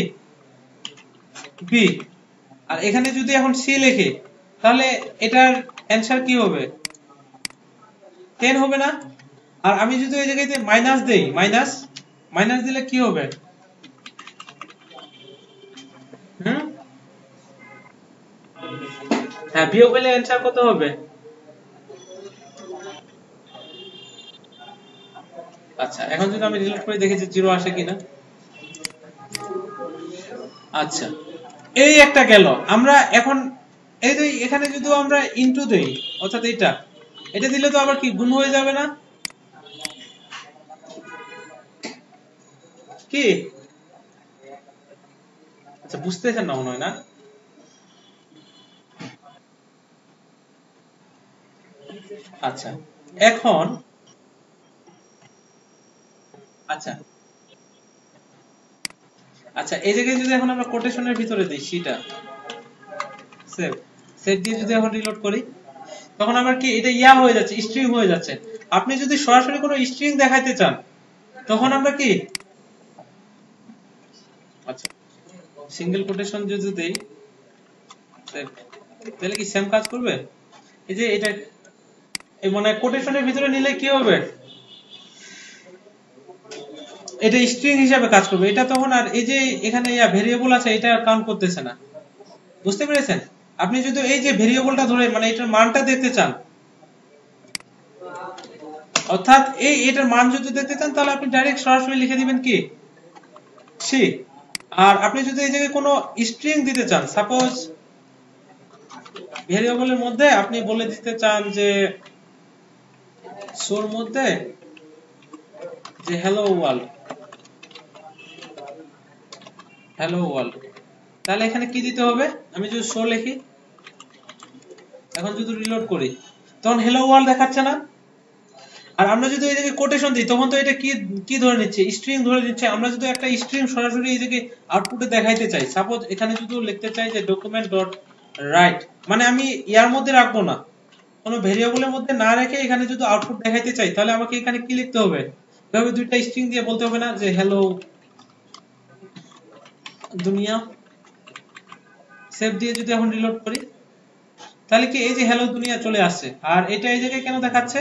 b, আর এখানে যদি এখন c লিখি তাহলে এটার অ্যানসার কি হবে? 10 হবে না? আর আমি যদি ওই জায়গাতে মাইনাস দেই, মাইনাস মাইনাস দিলে কি হবে? হুম হ্যাঁ বিয়োগ হলে অ্যানসার কত হবে? আচ্ছা এখন যদি আমি রিলোড করে দেখি যে 0 আসে কিনা। আচ্ছা এই একটা গেল। আমরা এখন এই যে এখানে যদি আমরা ইনটু দেই অর্থাৎ এটা এটা দিলে তো আবার কি গুণ হয়ে যাবে না কি? আচ্ছা বুঝতেছেন না মনে হয় না। আচ্ছা এখন আচ্ছা আচ্ছা এই জায়গায় যদি এখন আমরা কোটেশনের ভিতরে দিই সেটা সেভ, সেভ দিয়ে যদি এখন রিলোড করি তখন আবার কি এটা ইয়া হয়ে যাচ্ছে, স্ট্রিং হয়ে যাচ্ছে। আপনি যদি সরাসরি কোনো স্ট্রিং দেখাইতে চান তখন আমরা কি আচ্ছা সিঙ্গেল কোটেশন যদি দেই তাহলে কি সেম কাজ করবে? এই যে এটা এই মানে কোটেশনের ভিতরে নিলে কি হবে? এটা স্ট্রিং হিসাবে কাজ করবে এটা তখন। আর এই যে এখানে ইয়া ভেরিয়েবল আছে এটা কাউন্ট করতেছে না, বুঝতে পেরেছেন? আপনি যদি এই যে ভেরিয়েবলটা ধরে মানে এটার মানটা দেখতে চান, অর্থাৎ এই এটার মান যদি দেখতে চান তাহলে আপনি ডাইরেক্ট সরাসরি লিখে দিবেন কি সি। আর আপনি যদি এই জায়গায় কোনো স্ট্রিং দিতে চান, সাপোজ ভেরিয়েবলের মধ্যে আপনি বলে দিতে চান যে সোর মধ্যে যে হ্যালো ওয়ার্ল্ড, হ্যালো ওয়ার্ল্ড, তাহলে এখানে কি দিতে হবে? আমি যদি শো লিখি এখন যদি রিলোড করি তখন হ্যালো ওয়ার্ল্ড দেখাচ্ছে না। আর আমরা যদি এই জায়গায় কোটেশন দিই তখন তো এটা কি কি ধরে নিচ্ছে? স্ট্রিং ধরে নিচ্ছে। আমরা যদি একটা স্ট্রিং সরাসরি এই জায়গায় আউটপুটে দেখাইতে চাই, সাপোজ এখানে যদি লিখতে চাই যে ডকুমেন্ট ডট রাইট, মানে আমি ইয়ার মধ্যে রাখবো না, কোনো ভেরিয়েবলের মধ্যে না রেখে এখানে যদি আউটপুট দেখাইতে চাই তাহলে আমাকে এখানে কি লিখতে হবে? এভাবে দুইটা স্ট্রিং দিয়ে বলতে হবে না যে হ্যালো দুনিয়া, সেভ দিয়ে যদি এখন রিলোড করি তাহলে কি এই যে হ্যালো দুনিয়া চলে আসছে। আর এটা এই জায়গায় কেন দেখাচ্ছে?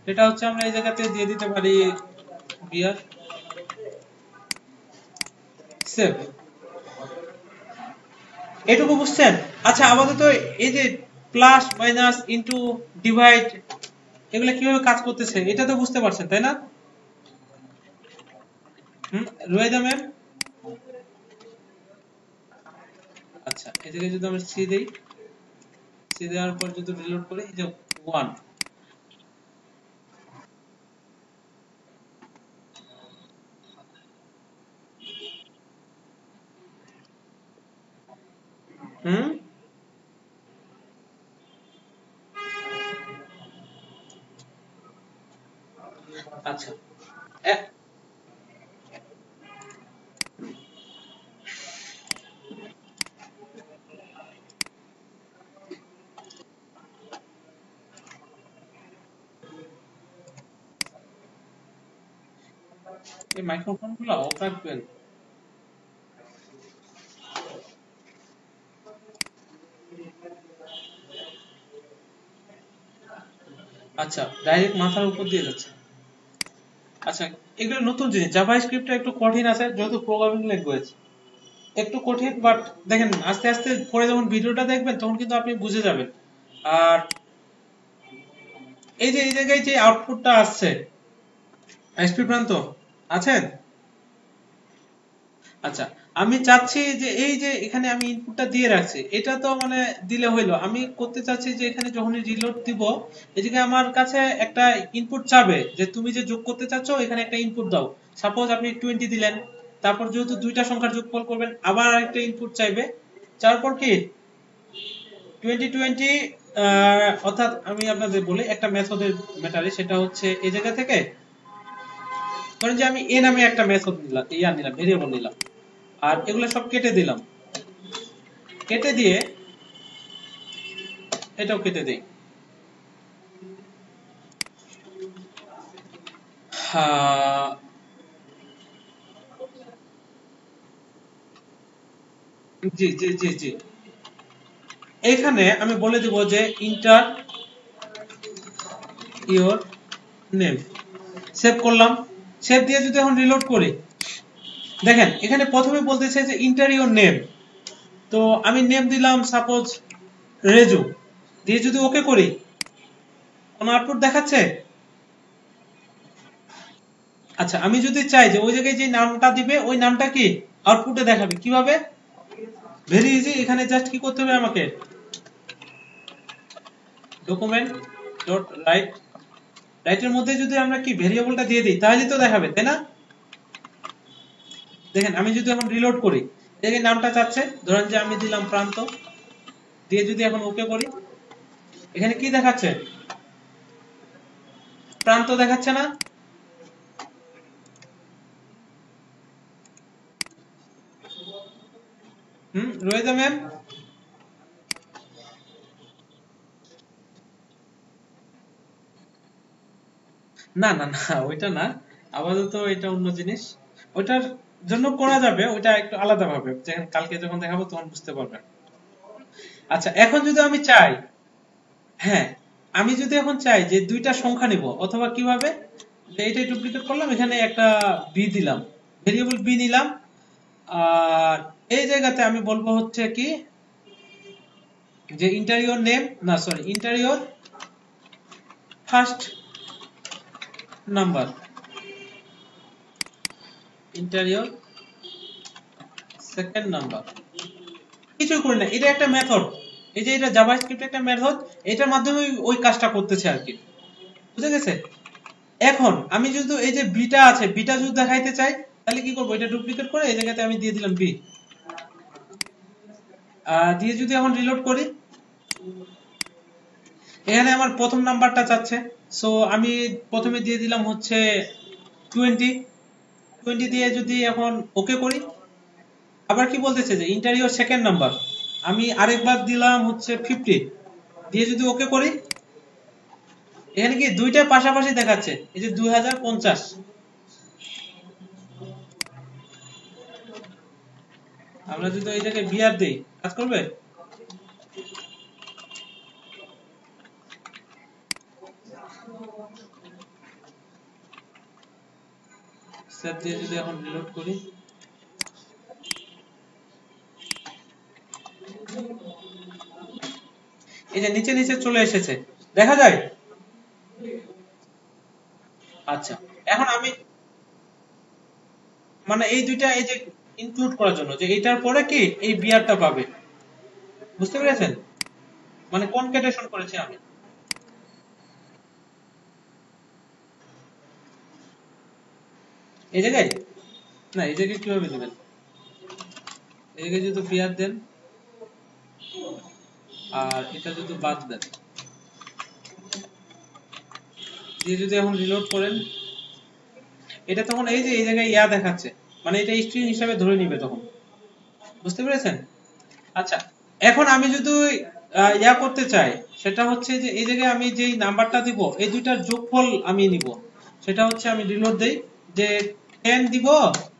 এটা হচ্ছে আমরা এই জায়গাতে দিয়ে দিতে পারি বিয়ার সেভ। এটুকু বুঝছেন? আচ্ছা আপাতত এই যে প্লাস মাইনাস ইনটু ডিভাইড এগুলা কিভাবে কাজ করতেছে এটা তো বুঝতে পারছেন তাই না? রুয়াইদা ম্যাম, আচ্ছা এই জায়গায় যদি আমরা সি দেই, সি দেওয়ার পর যদি রিলোড করি এই যে 1, হুম আচ্ছা এই মাইক্রোফোন গুলো অফ রাখবেন। আচ্ছা ডাইরেক্ট মাথার উপর দিয়ে যাচ্ছে। আচ্ছা এগুলো নতুন জিনিস, জাভাস্ক্রিপ্টটা একটু কঠিন আছে যেহেতু প্রোগ্রামিং ল্যাঙ্গুয়েজ, একটু কঠিন, বাট দেখেন আস্তে আস্তে পরে যখন ভিডিওটা দেখবেন তখন কিন্তু আপনি বুঝে যাবেন। আর এই যে এই জায়গায় যে আউটপুটটা আসছে, এসপি প্রান্ত আছেন? আচ্ছা আমি চাচ্ছি যে এই যে এখানে আমি ইনপুটটা দিয়ে রাখছি এটা তো মানে দিলে হইলো, আমি করতে চাচ্ছি যে এখানে যখনই রিলোড দিব এই জায়গায় আমার কাছে একটা ইনপুট চাবে যে তুমি যে যোগ করতে চাচ্ছ এখানে একটা ইনপুট দাও। সাপোজ আপনি 20 দিলেন, তারপর যেহেতু দুইটা সংখ্যার যোগফল করবেন আবার আরেকটা ইনপুট চাইবে, তারপর কি 20 অর্থাৎ আমি আপনাদের বলি একটা মেথডের ম্যাটারে, সেটা হচ্ছে এই জায়গা থেকে ধরেন যে আমি এ নামে একটা মেথড নিলাম, নিলাম ভেরিয়েবল নিলাম, আর এগুলো সব কেটে দিলাম, কেটে দিয়ে এটাও কেটে দেই। জি জি জি জি, এখানে আমি বলে দিব যে ইন্টার ইওর নেম, সেভ করলাম। সেভ দিয়ে যদি এখন রিলোড করি দেখেন এখানে প্রথমে বলতেছে যে ইন্টার ইওর নেম, তো আমি নেম দিলাম সাপোজ রেজু, দিয়ে যদি ওকে করি কোন আউটপুট দেখাচ্ছে? আচ্ছা আমি যদি চাই যে ওই জায়গায় যে নামটা দিবে ওই নামটা কি আউটপুটে দেখাবে কিভাবে? ভেরি ইজি, এখানে জাস্ট কি করতে হবে আমাকে ডকুমেন্ট ডট রাইট, রাইটের মধ্যে যদি আমরা কি ভেরিয়েবলটা দিয়ে দিই তাহলেই তো দেখাবে তাই না? দেখেন আমি যদি এখন রিলোড করি এই নামটা চাচ্ছে, ধরেন যে আমি দিলাম প্রান্ত, দিয়ে যদি এখন ওকে করি এখানে কি দেখাচ্ছে? প্রান্ত দেখাচ্ছে না? রয়েছে ম্যাম? না না না ওইটা না, আপাতত এটা অন্য জিনিস, ওইটার জন্য করা যাবে, ওইটা একটু আলাদা ভাবে যখন কালকে যখন দেখাবো তখন বুঝতে পারবেন। আচ্ছা এখন যদি আমি চাই, হ্যাঁ আমি যদি এখন চাই যে দুইটা সংখ্যা নিব অথবা কিভাবে, যে এটাই ডুপ্লিকেট করলাম, এখানে একটা বি দিলাম, ভেরিয়েবল বি নিলাম, আর এই জায়গাতে আমি বলবো হচ্ছে কি যে ইন্টারিয়র নেম, না sorry interior first number, interior second number, কিছুই করি না, এটা একটা মেথড, এই যে এটা জাভাস্ক্রিপ্ট একটা মেথড, এটার মাধ্যমে ওই কাজটা করতেছে আর কি, বুঝে গেছে? এখন আমি যদি এই যে বিটা আছে বিটা যদি দেখাইতে চাই তাহলে কি করবো, এটা ডুপ্লিকেট করে এই জায়গাতে আমি দিয়ে দিলাম বি, দিয়ে যদি এখন রিলোড করি এখানে আমার প্রথম নাম্বারটা চাচ্ছে, সো আমি প্রথমে দিয়ে দিলাম হচ্ছে 20, 20 দিয়ে যদি এখন ওকে করি আবার কি বলতেছে যে ইন্টারিয়র সেকেন্ড নাম্বার, আমি আরেকবার দিলাম হচ্ছে 50, দিয়ে যদি ওকে করি এখানে কি দুইটা পাশাপাশি দেখাচ্ছে এই যে 2050, আমরা যদি এই জায়গায় বিআর দেই কাজ করবে? সেভ দিয়ে যদি এখন রিলোড করি, এই যে নিচে নিচে চলে এসেছে, দেখা যায়। আচ্ছা, এখন আমি মানে এই দুইটা এই যে ইনক্লুড করার জন্য যে এটার পরে কি এই বিয়ারটা পাবে, বুঝতে পেরেছেন? মানে কনক্যাটেশন করেছি আমি এই জায়গায়। না, এই জায়গায় কিভাবে দিবেন? এই জায়গায় যদি বিয়ার দেন আর এটা যদি বাদ দেন, দিয়ে যদি এখন রিলোড করেন, এটা তখন এই যে এই জায়গায় ইয়া দেখাচ্ছে, মানে এটা স্ট্রিং হিসাবে ধরে নিবে তখন, বুঝতে পেরেছেন? আচ্ছা, এখন আমি যদি ইয়া করতে চাই, সেটা হচ্ছে যে এই জায়গায় আমি যেই নাম্বারটা দিব এই দুইটার যোগফল আমি নিব। সেটা হচ্ছে আমি রিলোড দেই যে 10 দিব,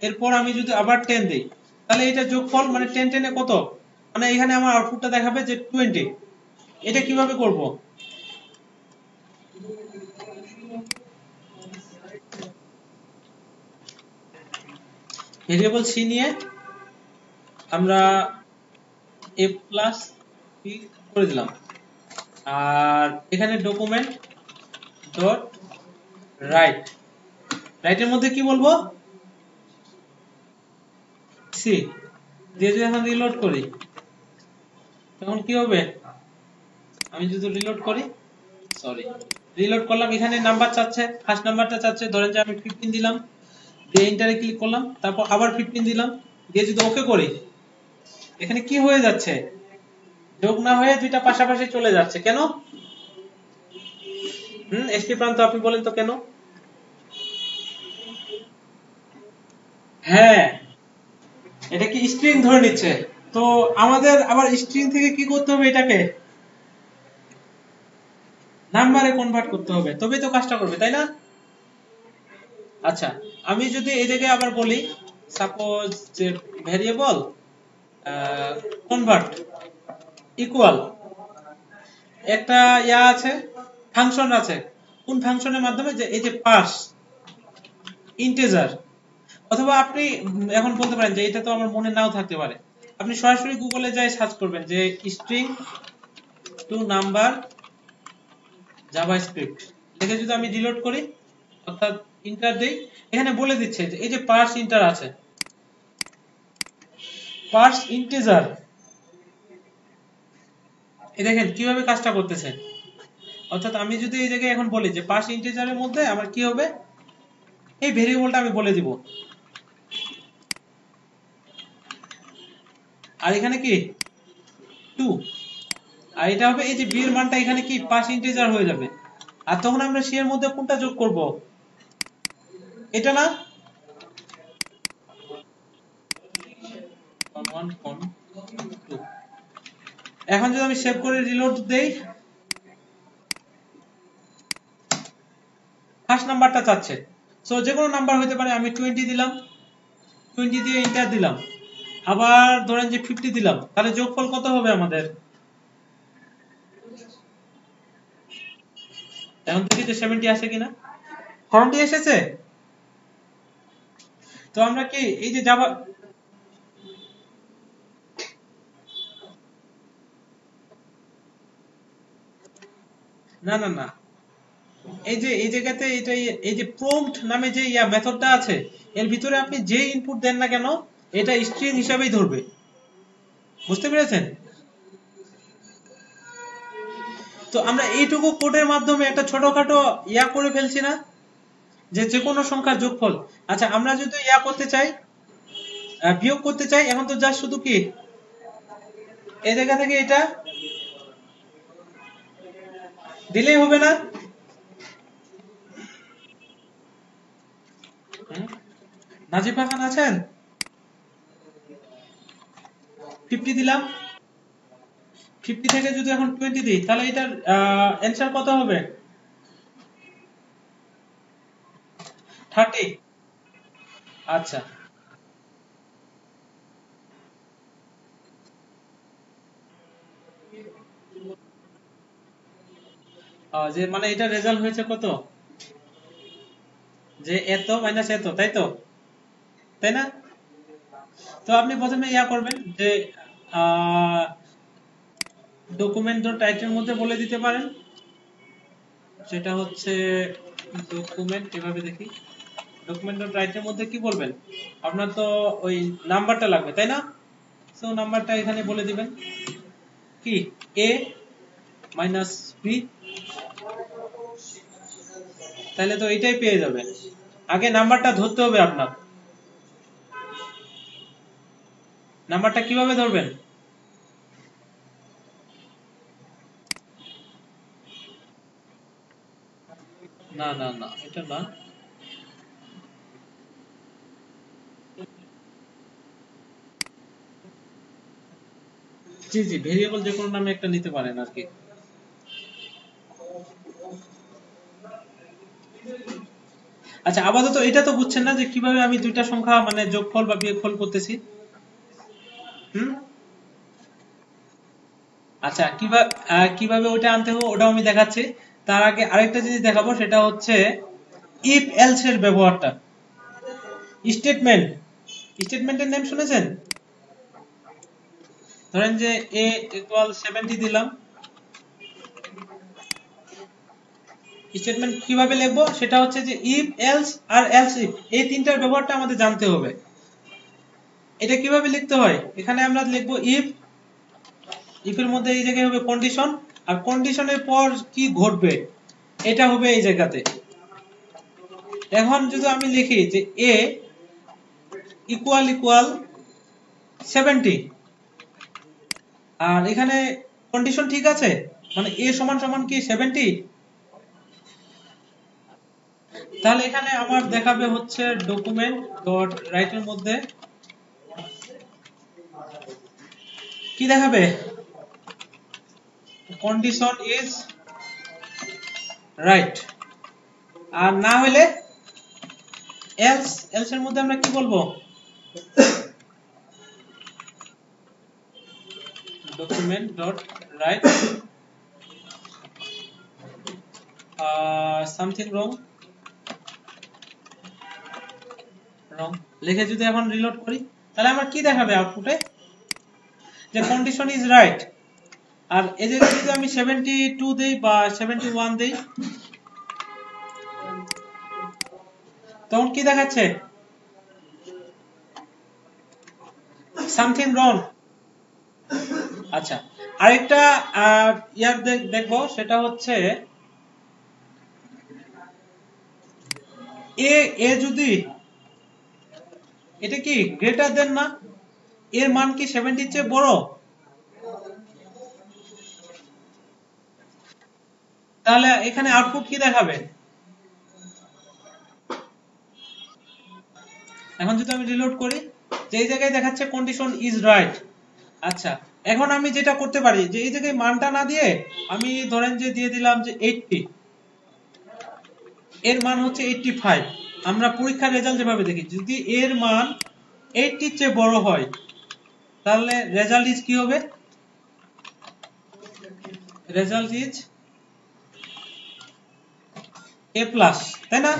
এরপর আমি যদি আবার 10 দেই, তাহলে এটা যোগফল মানে 10 10 এ কত, মানে এখানে আমার আউটপুটটা দেখাবে যে 20। এটা কিভাবে করব? ভেরিয়েবল সি নিয়ে আমরা a প্লাস b করে দিলাম, আর এখানে ডকুমেন্ট ডট রাইট, রাইটের মধ্যে কি বলবো? সি দিয়ে যদি এখন রিলোড করি, তখন কি হবে? আমি যদি রিলোড করি, সরি, রিলোড করলাম, এখানে নাম্বার চাচ্ছে, ফার্স্ট নাম্বারটা চাচ্ছে, ধরেন যে আমি 15 দিলাম, দিয়ে এন্টারে ক্লিক করলাম, তারপর আবার 15 দিলাম, দিয়ে যদি ওকে করি, এখানে কি হয়ে যাচ্ছে? যোগ না হয়ে দুইটা পাশাপাশি চলে যাচ্ছে, কেন? এসপি প্রান্ত আপনি বলেন তো কেন? হ্যাঁ, এটা কি স্ট্রিং ধরে নিচ্ছে। তো আমাদের আবার স্ট্রিং থেকে কি করতে হবে, এটাকে নাম্বারে কনভার্ট করতে হবে, তবেই তো কাজটা করবে, তাই না? আচ্ছা, আমি যদি এই জায়গায় আবার বলি সাপোজ যে ভেরিয়েবল কনভার্ট ইকুয়াল একটা ইয়া আছে, ফাংশন আছে, কোন ফাংশনের মাধ্যমে, যে এই যে পার্স ইন্টিজার, অথবা আপনি এখন বলতে পারেন যে এটা তো আমার মনে নাও থাকতে পারে, আপনি সরাসরি গুগলে যাই সার্চ করবেন যে স্ট্রিং টু নাম্বার জাভাস্ক্রিপ্ট লিখে যদি আমি রিলোড করি, অর্থাৎ ইন্টার দেই, এখানে বলে দিচ্ছে যে এই যে পার্স ইন্টার আছে, পার্স ইন্টিজার, এই দেখেন কিভাবে কাজটা করতেছে। অর্থাৎ আমি যদি এই জায়গায় এখন বলি যে পার্স ইন্টিজারের মধ্যে আমার কি হবে, এই ভেরিয়েবলটা আমি বলে দিব, আর এখানে কি 2, আর এটা হবে এই যে বি এর মানটা এখানে কি পার্স ইন্টিজার হয়ে যাবে, আর তখন আমরা সি এর মধ্যে কোনটা যোগ করব, এটা না? 1.2। এখন যদি আমি সেভ করে রিলোড দেই, ফার্স্ট নাম্বারটা চাচ্ছে, সো যে কোনো নাম্বার হতে পারে, আমি 20 দিলাম, 20 দিয়ে এন্টার দিলাম, আবার ধরেন যে 50 দিলাম, তাহলে যোগফল কত হবে আমাদের? এখন দেখি যে 70 আসে কিনা, 70 এসেছে। তো আমরা কি এই যে জাভা, না না না, এই যে এই জায়গাতে এটা এই যে প্রম্পট নামে যে ইয়া মেথডটা আছে, এর ভিতরে আপনি যে ইনপুট দেন না কেন, এটা স্ট্রিং হিসাবেই ধরবে, বুঝতে পেরেছেন? তো আমরা এইটুকু কোডের মাধ্যমে একটা ছোটখাটো ইয়া করে ফেলছি না, যে যে কোনো সংখ্যার যোগফল। আচ্ছা, আমরা যদি ইয়া করতে চাই, বিয়োগ করতে চাই, এখন তো জাস্ট শুধু কি এই জায়গা থেকে এটা দিলেই হবে না? নাজিফা খান আছেন? 50 দিলাম, 50 থেকে যদি এখন 20 দিই, তাহলে এটার অ্যান্সার কত হবে? 30। আচ্ছা, যে মানে এটা রেজাল্ট হয়েছে কত, যে এত মাইনাস এত, তাই তো? তাই না? তো আপনি প্রথমে ইয়া করবেন যে ডকুমেন্ট ডট রাইটের মধ্যে বলে দিতে পারেন, সেটা হচ্ছে ডকুমেন্ট, এভাবে দেখি ডকুমেন্ট ডট রাইটের মধ্যে কি বলবেন, আপনার তো ওই নাম্বারটা লাগবে তাই না? সো নাম্বারটা এখানে বলে দিবেন কি a মাইনাস b, তাহলে তো এটাই পেয়ে যাবেন। আগে নাম্বারটা ধরতে হবে আপনার। নাম্বারটা কিভাবে ধরবেন? না না না, এটা না। জি জি, ভেরিয়েবল যে কোনো নামে একটা নিতে পারেন আর কি। আচ্ছা, আপাতত এটা তো বুঝছেন না যে কিভাবে আমি দুইটা সংখ্যা মানে যোগফল বা বিয়োগফল করতেছি? হুম। আচ্ছা, কিভাবে ওটা আনতে হবে ওটাও আমি দেখাচ্ছি। তার আগে আরেকটা জিনিস দেখাবো, সেটা হচ্ছে ইফ এলস এর ব্যবহারটা। স্টেটমেন্ট, স্টেটমেন্টের নাম শুনেছেন? ধরেন যে a ইকুয়াল 70 দিলাম, স্টেটমেন্ট কিভাবে লিখবো সেটা হচ্ছে যে ইফ এলস আর এলস ইফ, এই তিনটার ব্যবহারটা আমাদের জানতে হবে। এটা কিভাবে লিখতে হয়, এখানে আমরা লিখবো ইফ, ইফের মধ্যে এই জায়গায় হবে কন্ডিশন, আর কন্ডিশনের পর কি ঘটবে এটা হবে এই জায়গাতে। এখন যদি আমি লিখি যে a ইকুয়াল ইকুয়াল 70, আর এখানে কন্ডিশন ঠিক আছে, মানে a সমান সমান কি 70, তাহলে এখানে আমার দেখাবে হচ্ছে ডকুমেন্ট ডট রাইটের মধ্যে কি দেখাবে, কন্ডিশন ইজ রাইট। আর না হলে এলস, এলস এর মধ্যে আমরা কি বলবো, document dot write something wrong, wrong লিখে যদি এখন রিলোড করি, তাহলে আমার কি দেখাবে আউটপুটে, যে কন্ডিশন ইজ রাইট। আর এই জায়গায় যদি আমি 72 দেই বা 71 দেই, তখন কি দেখাচ্ছে, সামথিং রং। আচ্ছা, আরেকটা ইয়ার দেখবো, সেটা হচ্ছে এ যদি, এটা কি গ্রেটার দেন না, এর মান কি 70 চেয়ে বড়, তাহলে এখানে আউটপুট কি দেখাবে। এখন যদি আমি রিলোড করি, যে এই জায়গায় দেখাচ্ছে কন্ডিশন ইজ রাইট। আচ্ছা, এখন আমি যেটা করতে পারি যে এই জায়গায় মানটা না দিয়ে আমি ধরেন যে দিয়ে দিলাম যে 80, এর মান হচ্ছে 85। আমরা পরীক্ষার রেজাল্ট যেভাবে দেখি, যদি এর মান 80 এর চেয়ে বড় হয় তাহলে রেজাল্ট ইজ কি হবে, রেজাল্ট ইজ এ প্লাস, তাই না?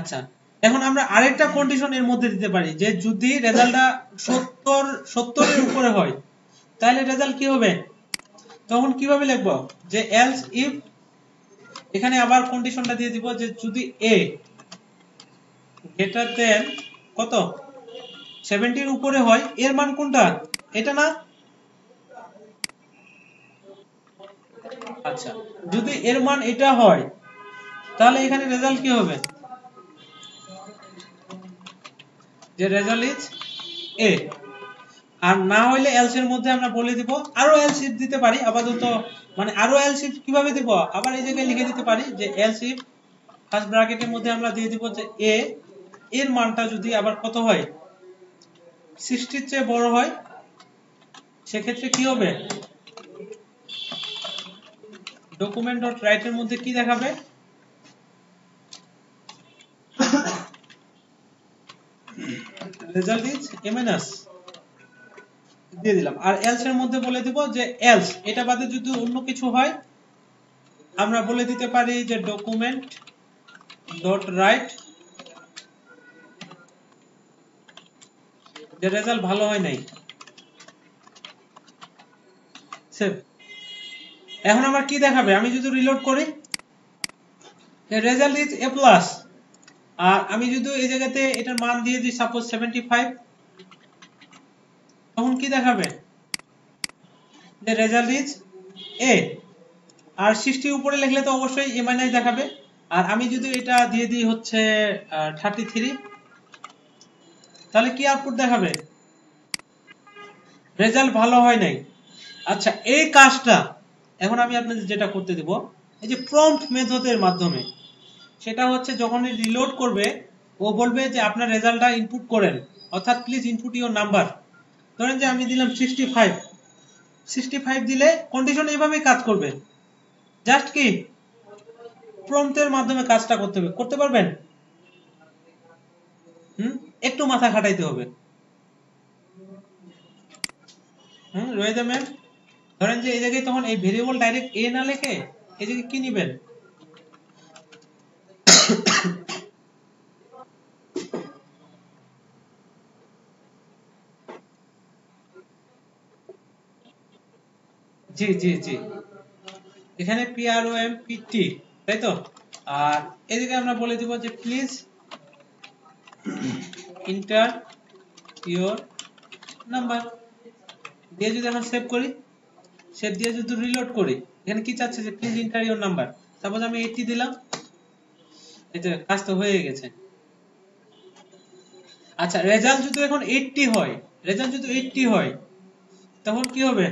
আচ্ছা, এখন আমরা আরেকটা কন্ডিশন এর মধ্যে দিতে পারি, যে যদি রেজাল্টটা 70 এর উপরে হয় তাহলে রেজাল্ট কি হবে। তখন কিভাবে লিখবো, যে এলস ইফ, এখানে আবার কন্ডিশনটা দিয়ে দিব যে যদি a গ্রেটার দেন কত, 70 এর উপরে হয়, এর মান কোনটা, এটা না? আচ্ছা, যদি এর মান এটা হয় তাহলে এখানে রেজাল্ট কি হবে, যে রেজাল্ট ইজ এ। আর না হইলে এলস এর মধ্যে আমরা বলে দিব, আরো এলস ইফ দিতে পারি আপাতত, মানে আরো এলস ইফ কিভাবে দিব, আবার এই জায়গায় লিখে দিতে পারি যে এলস ইফ ফার্স্ট ব্র্যাকেটের মধ্যে আমরা দিয়ে দিব যে এ এর মানটা যদি আবার কত হয়, 60 এর চেয়ে বড় হয়, সেক্ষেত্রে কি হবে, ডকুমেন্ট ডট রাইট এর মধ্যে কি দেখাবে, রেজাল্ট ইজ এ মাইনাস দিয়ে দিলাম। আর এলস এর মধ্যে বলে দিব যে এলস এটা বাদে যদি অন্য কিছু হয় আমরা বলে দিতে পারি যে ডকুমেন্ট ডট রাইট যে রেজাল্ট ভালো হয় নাই। সেভ। এখন আমার কি দেখাবে? আমি যদি রিলোড করি, রেজাল্ট ইজ এ প্লাস। আর আমি যদি এই জায়গাতে এটার মান দিয়ে দিই সাপোজ 75, তখন কি দেখাবে? যে রেজাল্ট ইজ এ। আর 60 উপরে লিখলে তো অবশ্যই এ মাইনাস দেখাবে। আর আমি যদি এটা দিয়ে দিই হচ্ছে 33, তাহলে কি আউটপুট দেখাবে? রেজাল্ট ভালো হয় নাই। আচ্ছা, এই কাজটা এখন আমি আপনাদের যেটা করতে দেব, এই যে প্রম্পট মেথডের মাধ্যমে, সেটা হচ্ছে যখনই রিলোড করবে ও বলবে যে আপনার রেজাল্টটা ইনপুট করেন, অর্থাৎ প্লিজ ইনপুট ইওর নাম্বার। ধরেন যে আমি দিলাম 65 দিলে কন্ডিশন এইভাবেই কাজ করবে। জাস্ট কি প্রম্পটের মাধ্যমে কাজটা করতে পারবেন? একটু মাথা খাটাইতে হবে। রয়ে যাবেন। ধরেন যে এই জায়গায় তখন এই ভেরিয়েবল ডাইরেক্ট এ না লিখে এই জায়গায় কি নেবেন? জি জি জি, এখানে PROMPT, তাই তো? আর এদিকে আমরা বলে দিব যে প্লিজ ইন্টার ইওর নাম্বার দিয়ে যদি এখন সেভ করি, সেভ দিয়ে যদি রিলোড করি, এখানে কি চাচ্ছে? যে please inter your number. Suppose আমি 80 দিলাম, এটা কাজ তো হয়ে গেছে। আচ্ছা, রেজাল্ট যদি এখন 80 হয়, তখন কি হবে?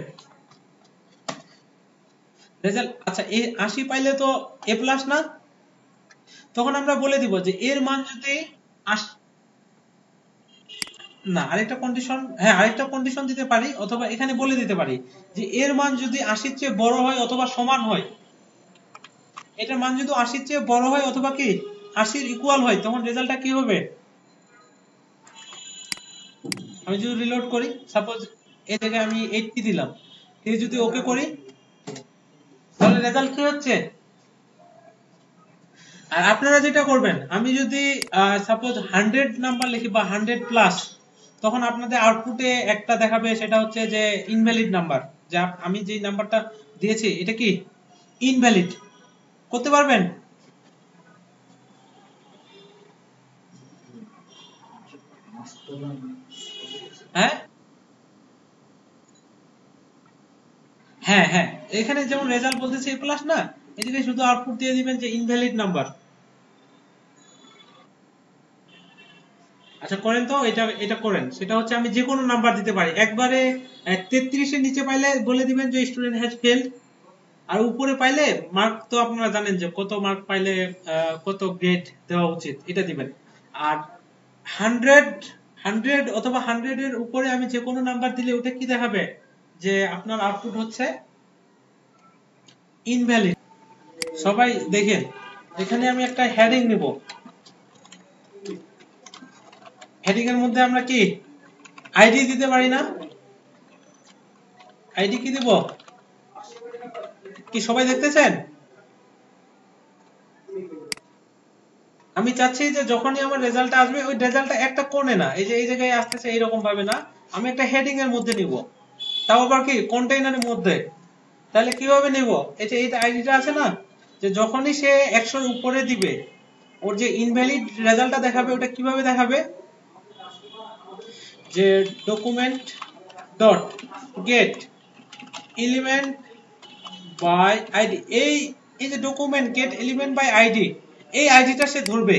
রেজাল্ট, আচ্ছা, এই 80 পাইলে তো এ প্লাস না? তখন আমরা বলে দিব যে এর মান যদি না, আরেকটা কন্ডিশন, হ্যাঁ আরেকটা কন্ডিশন দিতে পারি, অথবা এখানে বলে দিতে পারি যে এর মান যদি 80-র চেয়ে বড় হয় অথবা সমান হয়, এটার মান যদি 80-র চেয়ে বড় হয় অথবা কি 80-র ইকুয়াল হয়, তখন রেজাল্টটা কি হবে? আমি যদি রিলোড করি, সাপোজ এই জায়গায় আমি 80 দিলাম, দিয়ে যদি ওকে করি, তাহলে রেজাল্ট কি হচ্ছে? আর আপনারা যেটা করবেন, আমি যদি সাপোজ 100 নাম্বার লিখি বা 100 প্লাস, তখন আপনাদের আউটপুটে একটা দেখাবে, সেটা হচ্ছে যে ইনভ্যালিড নাম্বার। যে আমি যে নাম্বারটা দিয়েছি এটা কি ইনভ্যালিড। করতে পারবেন? হ্যাঁ হ্যাঁ হ্যাঁ, এখানে যেমন রেজাল্ট বলতেছে এ প্লাস না, এদিকে শুধু আউটপুট দিয়ে দিবেন যে ইনভ্যালিড নাম্বার। আচ্ছা করেন তো, এটা এটা করেন। সেটা হচ্ছে আমি যে কোনো নাম্বার দিতে পারি একবারে। 33 এর নিচে পাইলে বলে দিবেন যে স্টুডেন্ট হ্যাজ ফেলড। আর উপরে পাইলে মার্ক তো আপনারা জানেন যে কত মার্ক পাইলে কত গ্রেড দেওয়া উচিত, এটা দিবেন। আর 100 100 অথবা 100 এর উপরে আমি যে কোনো নাম্বার দিলে ওটা কি দেখাবে? যে আপনার আউটপুট হচ্ছে ইনভ্যালিড। সবাই দেখেন, এখানে আমি একটা হেডিং নিব। হেডিং এর মধ্যে আমরা কি আইডি দিতে পারি না? আইডি কি দিব? কি সবাই দেখতেছেন? আমি চাচ্ছি যে যখনই আমার রেজাল্ট আসবে, ওই রেজাল্টটা একটা কোণে না, এই যে এই জায়গায় আসতেছে এইরকম ভাবে না, আমি একটা হেডিং এর মধ্যে নিব, তাও আবার কি কন্টেইনারের মধ্যে। তাহলে কিভাবে নিব? এই যে এইটা আইডিটা আছে না, যে যখনই সে 100 এর উপরে দিবে, ওর যে ইনভ্যালিড রেজাল্টটা দেখাবে, ওটা কিভাবে দেখাবে? যে document dot get element by ID, এই এই যে document get element by ID, এই আইডিটা সে ধরবে।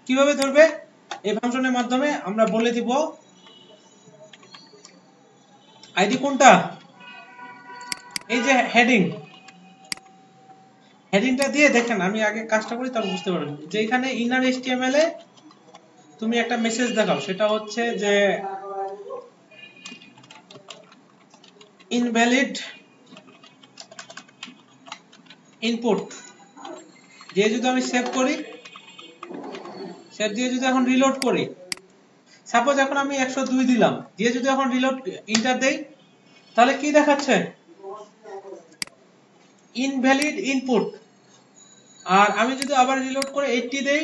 কিভাবে ধরবে? এই ফাংশনের মাধ্যমে আমরা বলে দিব আইডি কোনটা, এই যে হেডিং, হেডিংটা দিয়ে দেখেন। আমি আগে কাজটা করি, তারপর বুঝতে পারবেন যে এখানে ইনার এইচটিএমএল এ তুমি একটা মেসেজ দেখাও, সেটা হচ্ছে যে ইনভ্যালিড ইনপুট দিয়ে যদি আমি সেভ করি, সেভ দিয়ে যদি এখন রিলোড করি, সাপোজ এখন আমি 102 দিলাম, দিয়ে যদি এখন রিলোড ইন্টার দেই, তাহলে কি দেখাচ্ছে? Invalid input. আর আমি যদি আবার রিলোড করে 80 দেই,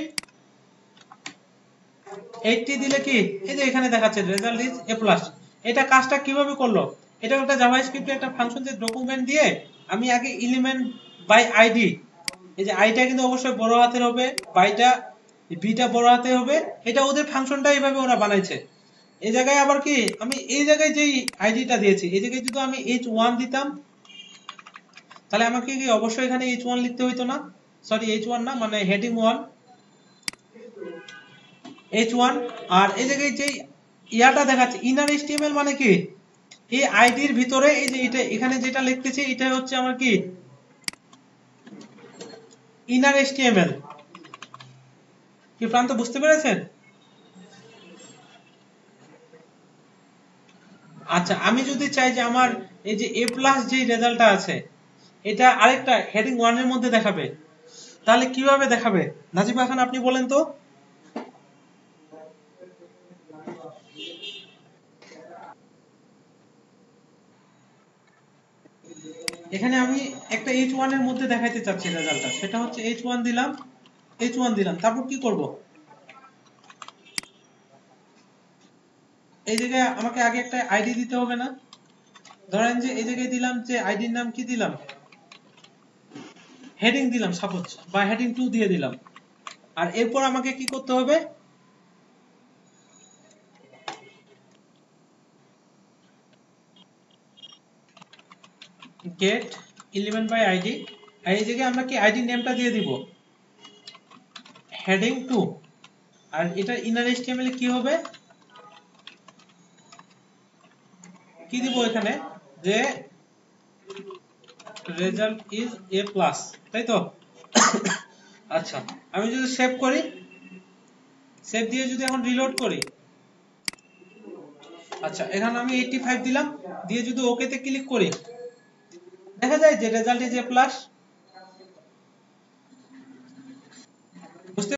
80 দিলে কি এই যে এখানে দেখাচ্ছে রেজাল্ট ইজ এ প্লাস। এটা কাজটা কিভাবে করলো, এটা একটা জাভাস্ক্রিপ্টে একটা ফাংশন যে ডকুমেন্ট দিয়ে আমি আগে এলিমেন্ট বাই আইডি, এই যে আইটা কিন্তু অবশ্যই বড় হাতের হবে, বাইটা বিটা বড় হাতে হবে, এটা ওদের ফাংশনটা এইভাবে ওরা বানাইছে। এই জায়গায় আবার কি আমি এই জায়গায় যেই আইডিটা দিয়েছি এই জায়গায় যদি আমি h1 দিতাম তাহলে আমাকে কি অবশ্যই এখানে h1 লিখতে হইতো না, সরি h1 না মানে হেডিং 1 h1। আর এই জায়গায় যে ইয়াটা দেখাচ্ছে ইনার HTML মানে কি এই আইডির ভিতরে এই যে এটা এখানে যেটা লিখতেছি এটা হচ্ছে আমার কি ইনার HTML। কি প্রান্ত বুঝতে পেরেছেন? আচ্ছা আমি যদি চাই যে আমার এই যে এ প্লাস যে রেজাল্টটা আছে এটা আরেকটা হেডিং 1 এর মধ্যে দেখাবে, তাহলে কিভাবে দেখাবে নাজিবা খান আপনি বলেন তো। এখানে আমি একটা h1 এর মধ্যে দেখাইতে চাচ্ছি রেজাল্টটা, সেটা হচ্ছে h1 দিলাম, h1 দিলাম, তারপর কি করব, এই জায়গায় আমাকে আগে একটা আইডি দিতে হবে না, ধরেন যে এই জায়গায় দিলাম যে আইডির নাম কি দিলাম, হেডিং দিলাম সাপোজ, বা হেডিং 2 দিয়ে দিলাম। আর এরপর আমাকে কি করতে হবে, গেট এলিমেন্ট বাই আইডি, আর এই জায়গায় আমরা কি আইডি নেমটা দিয়ে দিব হেডিং 2। আর এটা ইনার HTML এ কি হবে, কি দিব এখানে যে রেজাল্ট ইজ এ প্লাস, তাই তো? আচ্ছা আমি যদি সেভ করি, সেভ দিয়ে যদি এখন রিলোড করি, আচ্ছা এখানে আমি 85 দিলাম, দিয়ে যদি ওকে তে ক্লিক করি দেখা যায় যে রেজাল্ট ইজ এ প্লাস। বুঝতে